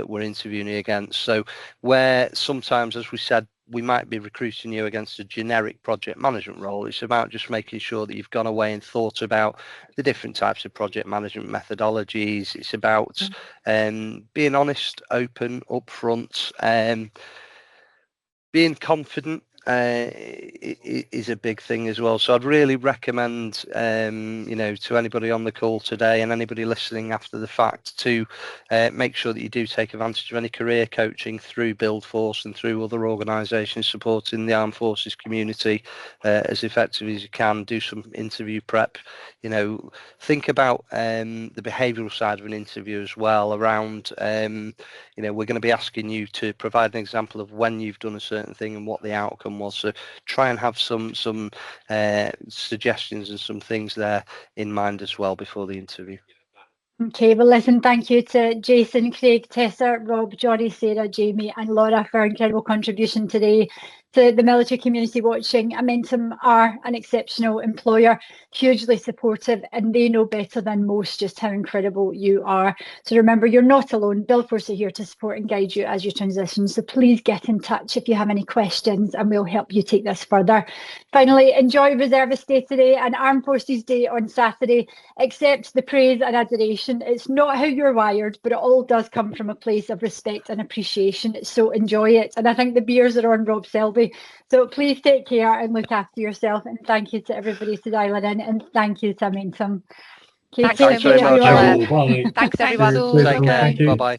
we're interviewing against. So where sometimes, as we said, we might be recruiting you against a generic project management role, it's about just making sure that you've gone away and thought about the different types of project management methodologies. It's about being honest, open, upfront, being confident is a big thing as well. So I'd really recommend, to anybody on the call today and anybody listening after the fact to make sure that you do take advantage of any career coaching through Build Force and through other organisations supporting the armed forces community as effectively as you can. Do some interview prep. Think about the behavioural side of an interview as well. Around, we're going to be asking you to provide an example of when you've done a certain thing and what the outcome was. So try and have some suggestions and some things there in mind as well before the interview. Okay, well, listen, thank you to Jason, Craig, Tessa, Rob, Johnny, Sarah, Jamie and Laura for our incredible contribution today to the military community watching. Amentum are an exceptional employer, hugely supportive, and they know better than most just how incredible you are. So remember, you're not alone. Build Force are here to support and guide you as you transition. So please get in touch if you have any questions and we'll help you take this further. Finally, enjoy Reservist Day today and Armed Forces Day on Saturday. Accept the praise and adoration. It's not how you're wired, but it all does come from a place of respect and appreciation. So enjoy it. And I think the beers are on Rob Selby. So please take care and look after yourself. And thank you to everybody for dialing in. And thank you to Amentum. Okay, Thanks very much. everyone. Bye. Thanks, Cheers, everyone. cheers, Take all. care. Thank you. Bye-bye.